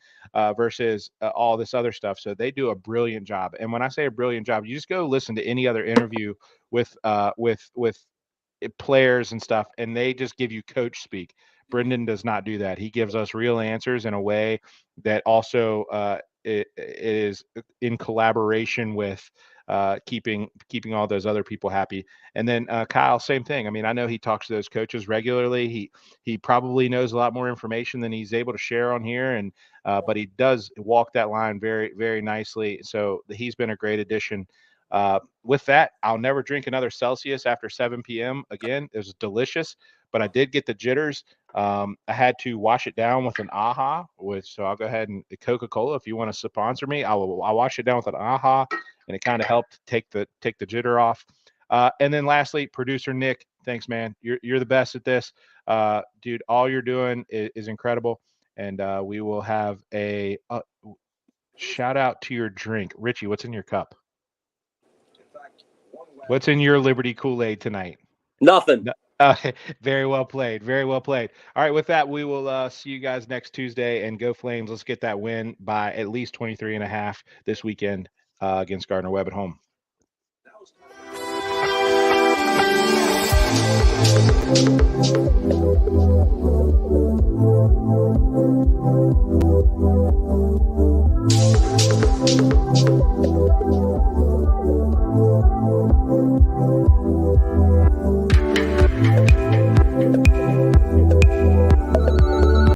versus all this other stuff. So they do a brilliant job. And when I say a brilliant job, you just go listen to any other interview with players and stuff, and they just give you coach speak. Brendan does not do that. He gives us real answers in a way that also it is in collaboration with keeping all those other people happy. And then Kyle, same thing. I mean, I know he talks to those coaches regularly. He probably knows a lot more information than he's able to share on here, and but he does walk that line very, very nicely. So he's been a great addition. With that, I'll never drink another Celsius after 7 p.m. Again, it was delicious, but I did get the jitters. I had to wash it down with an AHA, so I'll go ahead and Coca-Cola, if you want to sponsor me, I'll wash it down with an AHA, and it kind of helped take the jitter off. And then lastly, producer Nick, thanks, man. You're the best at this. Dude, all you're doing is incredible. And we will have a shout out to your drink. Richie, what's in your cup? What's in your Liberty Kool-Aid tonight? Nothing. Very well played. Very well played. All right, with that, we will see you guys next Tuesday, and go Flames. Let's get that win by at least 23.5 this weekend against Gardner-Webb at home.